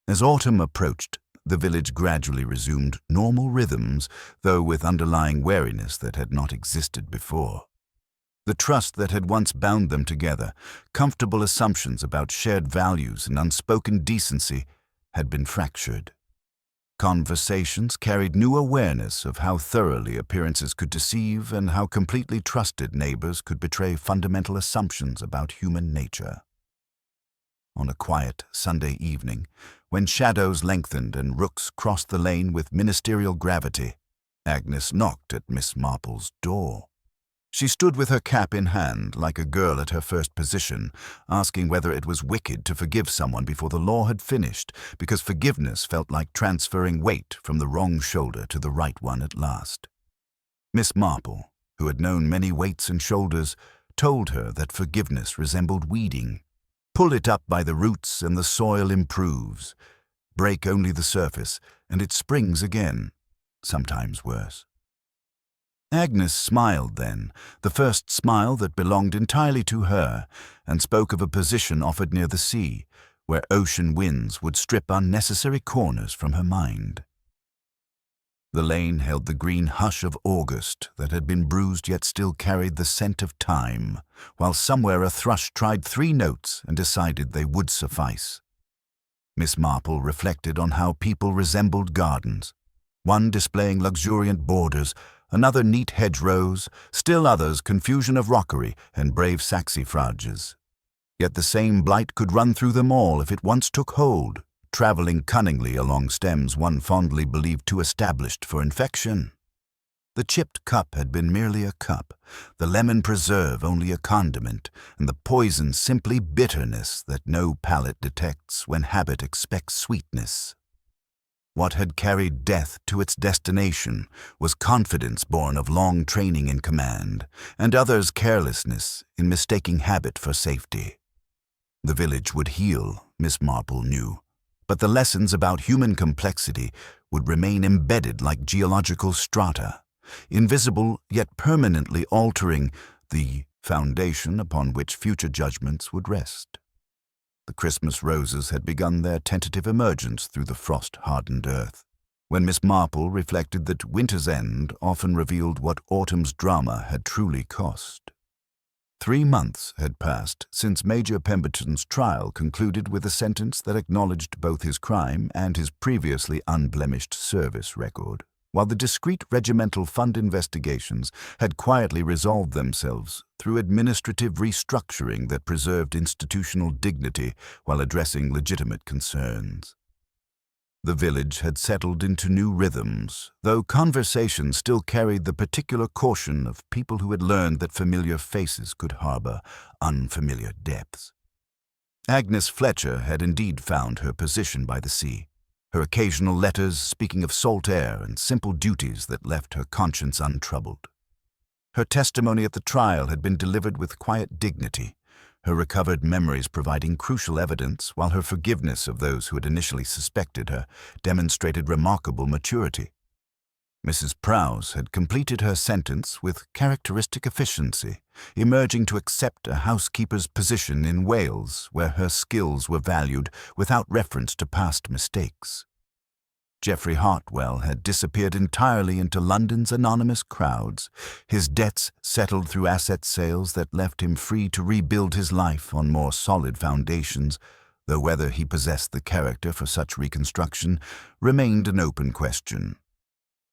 As autumn approached, the village gradually resumed normal rhythms, though with underlying wariness that had not existed before. The trust that had once bound them together, comfortable assumptions about shared values and unspoken decency, had been fractured. Conversations carried new awareness of how thoroughly appearances could deceive and how completely trusted neighbors could betray fundamental assumptions about human nature. On a quiet Sunday evening, when shadows lengthened and rooks crossed the lane with ministerial gravity, Agnes knocked at Miss Marple's door. She stood with her cap in hand, like a girl at her first position, asking whether it was wicked to forgive someone before the law had finished, because forgiveness felt like transferring weight from the wrong shoulder to the right one at last. Miss Marple, who had known many weights and shoulders, told her that forgiveness resembled weeding. Pull it up by the roots and the soil improves. Break only the surface, and it springs again, sometimes worse. Agnes smiled then, the first smile that belonged entirely to her, and spoke of a position offered near the sea, where ocean winds would strip unnecessary corners from her mind. The lane held the green hush of August that had been bruised yet still carried the scent of time, while somewhere a thrush tried 3 notes and decided they would suffice. Miss Marple reflected on how people resembled gardens, one displaying luxuriant borders, another neat hedgerows, still others confusion of rockery and brave saxifrages. Yet the same blight could run through them all if it once took hold, travelling cunningly along stems one fondly believed too established for infection. The chipped cup had been merely a cup, the lemon preserve only a condiment, and the poison simply bitterness that no palate detects when habit expects sweetness. What had carried death to its destination was confidence born of long training in command, and others' carelessness in mistaking habit for safety. The village would heal, Miss Marple knew, but the lessons about human complexity would remain embedded like geological strata, invisible yet permanently altering the foundation upon which future judgments would rest. The Christmas roses had begun their tentative emergence through the frost-hardened earth, when Miss Marple reflected that winter's end often revealed what autumn's drama had truly cost. 3 months had passed since Major Pemberton's trial concluded with a sentence that acknowledged both his crime and his previously unblemished service record, while the discreet regimental fund investigations had quietly resolved themselves through administrative restructuring that preserved institutional dignity while addressing legitimate concerns. The village had settled into new rhythms, though conversation still carried the particular caution of people who had learned that familiar faces could harbor unfamiliar depths. Agnes Fletcher had indeed found her position by the sea, her occasional letters speaking of salt air and simple duties that left her conscience untroubled. Her testimony at the trial had been delivered with quiet dignity, her recovered memories providing crucial evidence, while her forgiveness of those who had initially suspected her demonstrated remarkable maturity. Mrs. Prowse had completed her sentence with characteristic efficiency, emerging to accept a housekeeper's position in Wales, where her skills were valued without reference to past mistakes. Geoffrey Hartwell had disappeared entirely into London's anonymous crowds, his debts settled through asset sales that left him free to rebuild his life on more solid foundations, though whether he possessed the character for such reconstruction remained an open question.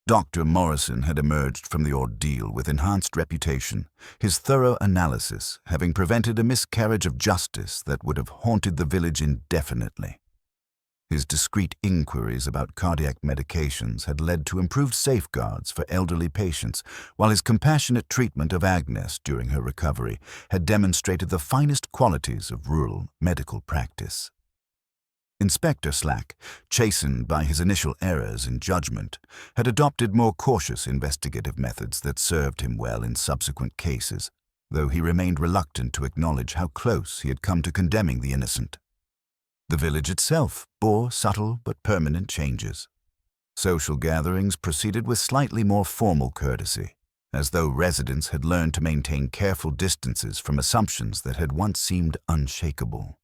Dr. Morrison had emerged from the ordeal with enhanced reputation, his thorough analysis having prevented a miscarriage of justice that would have haunted the village indefinitely. His discreet inquiries about cardiac medications had led to improved safeguards for elderly patients, while his compassionate treatment of Agnes during her recovery had demonstrated the finest qualities of rural medical practice. Inspector Slack, chastened by his initial errors in judgment, had adopted more cautious investigative methods that served him well in subsequent cases, though he remained reluctant to acknowledge how close he had come to condemning the innocent. The village itself bore subtle but permanent changes. Social gatherings proceeded with slightly more formal courtesy, as though residents had learned to maintain careful distances from assumptions that had once seemed unshakable.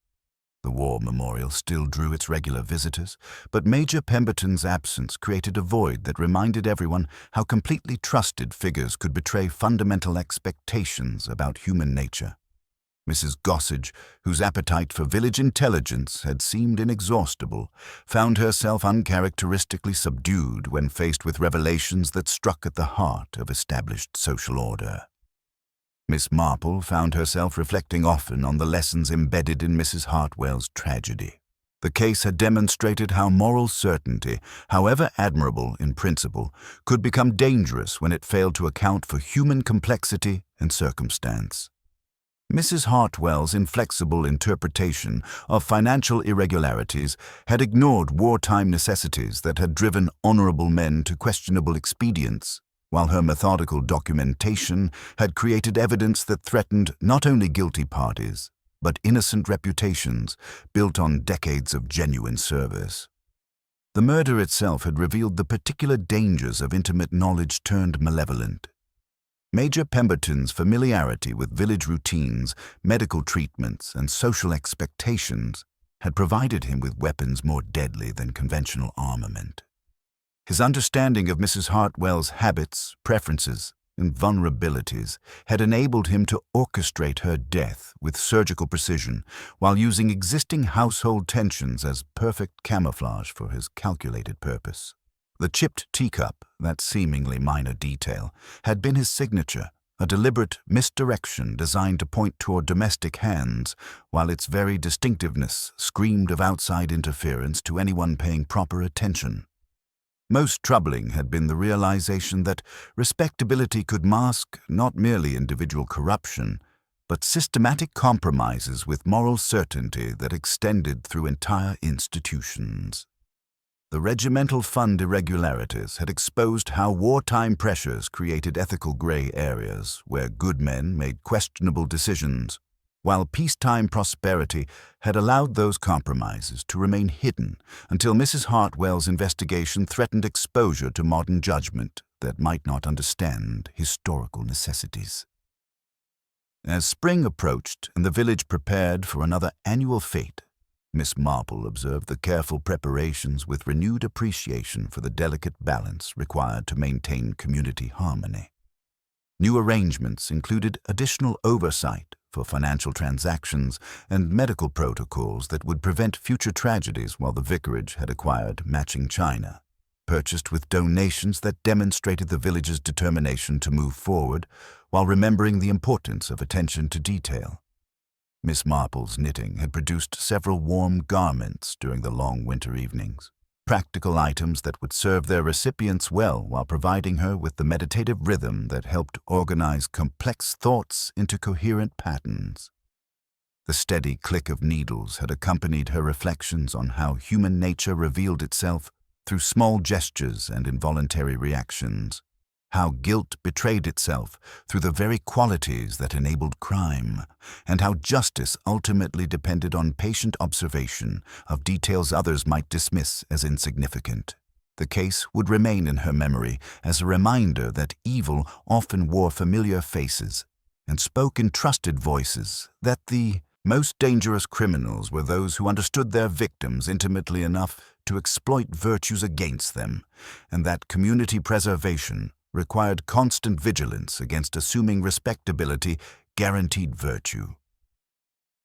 The war memorial still drew its regular visitors, but Major Pemberton's absence created a void that reminded everyone how completely trusted figures could betray fundamental expectations about human nature. Mrs. Gossage, whose appetite for village intelligence had seemed inexhaustible, found herself uncharacteristically subdued when faced with revelations that struck at the heart of established social order. Miss Marple found herself reflecting often on the lessons embedded in Mrs. Hartwell's tragedy. The case had demonstrated how moral certainty, however admirable in principle, could become dangerous when it failed to account for human complexity and circumstance. Mrs. Hartwell's inflexible interpretation of financial irregularities had ignored wartime necessities that had driven honorable men to questionable expedients, while her methodical documentation had created evidence that threatened not only guilty parties, but innocent reputations built on decades of genuine service. The murder itself had revealed the particular dangers of intimate knowledge turned malevolent. Major Pemberton's familiarity with village routines, medical treatments, and social expectations had provided him with weapons more deadly than conventional armament. His understanding of Mrs. Hartwell's habits, preferences, and vulnerabilities had enabled him to orchestrate her death with surgical precision while using existing household tensions as perfect camouflage for his calculated purpose. The chipped teacup, that seemingly minor detail, had been his signature, a deliberate misdirection designed to point toward domestic hands, while its very distinctiveness screamed of outside interference to anyone paying proper attention. Most troubling had been the realization that respectability could mask not merely individual corruption, but systematic compromises with moral certainty that extended through entire institutions. The regimental fund irregularities had exposed how wartime pressures created ethical gray areas where good men made questionable decisions, while peacetime prosperity had allowed those compromises to remain hidden until Mrs. Hartwell's investigation threatened exposure to modern judgment that might not understand historical necessities. As spring approached and the village prepared for another annual fete, Miss Marple observed the careful preparations with renewed appreciation for the delicate balance required to maintain community harmony. New arrangements included additional oversight for financial transactions and medical protocols that would prevent future tragedies, while the vicarage had acquired matching china, purchased with donations that demonstrated the village's determination to move forward while remembering the importance of attention to detail. Miss Marple's knitting had produced several warm garments during the long winter evenings, practical items that would serve their recipients well while providing her with the meditative rhythm that helped organize complex thoughts into coherent patterns. The steady click of needles had accompanied her reflections on how human nature revealed itself through small gestures and involuntary reactions, how guilt betrayed itself through the very qualities that enabled crime, and how justice ultimately depended on patient observation of details others might dismiss as insignificant. The case would remain in her memory as a reminder that evil often wore familiar faces and spoke in trusted voices, that the most dangerous criminals were those who understood their victims intimately enough to exploit virtues against them, and that community preservation required constant vigilance against assuming respectability guaranteed virtue.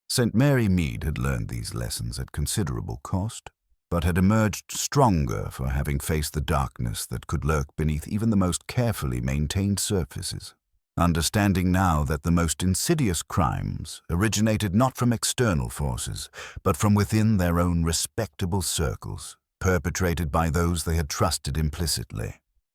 St. Mary Mead had learned these lessons at considerable cost, but had emerged stronger for having faced the darkness that could lurk beneath even the most carefully maintained surfaces, understanding now that the most insidious crimes originated not from external forces, but from within their own respectable circles, perpetrated by those they had trusted implicitly.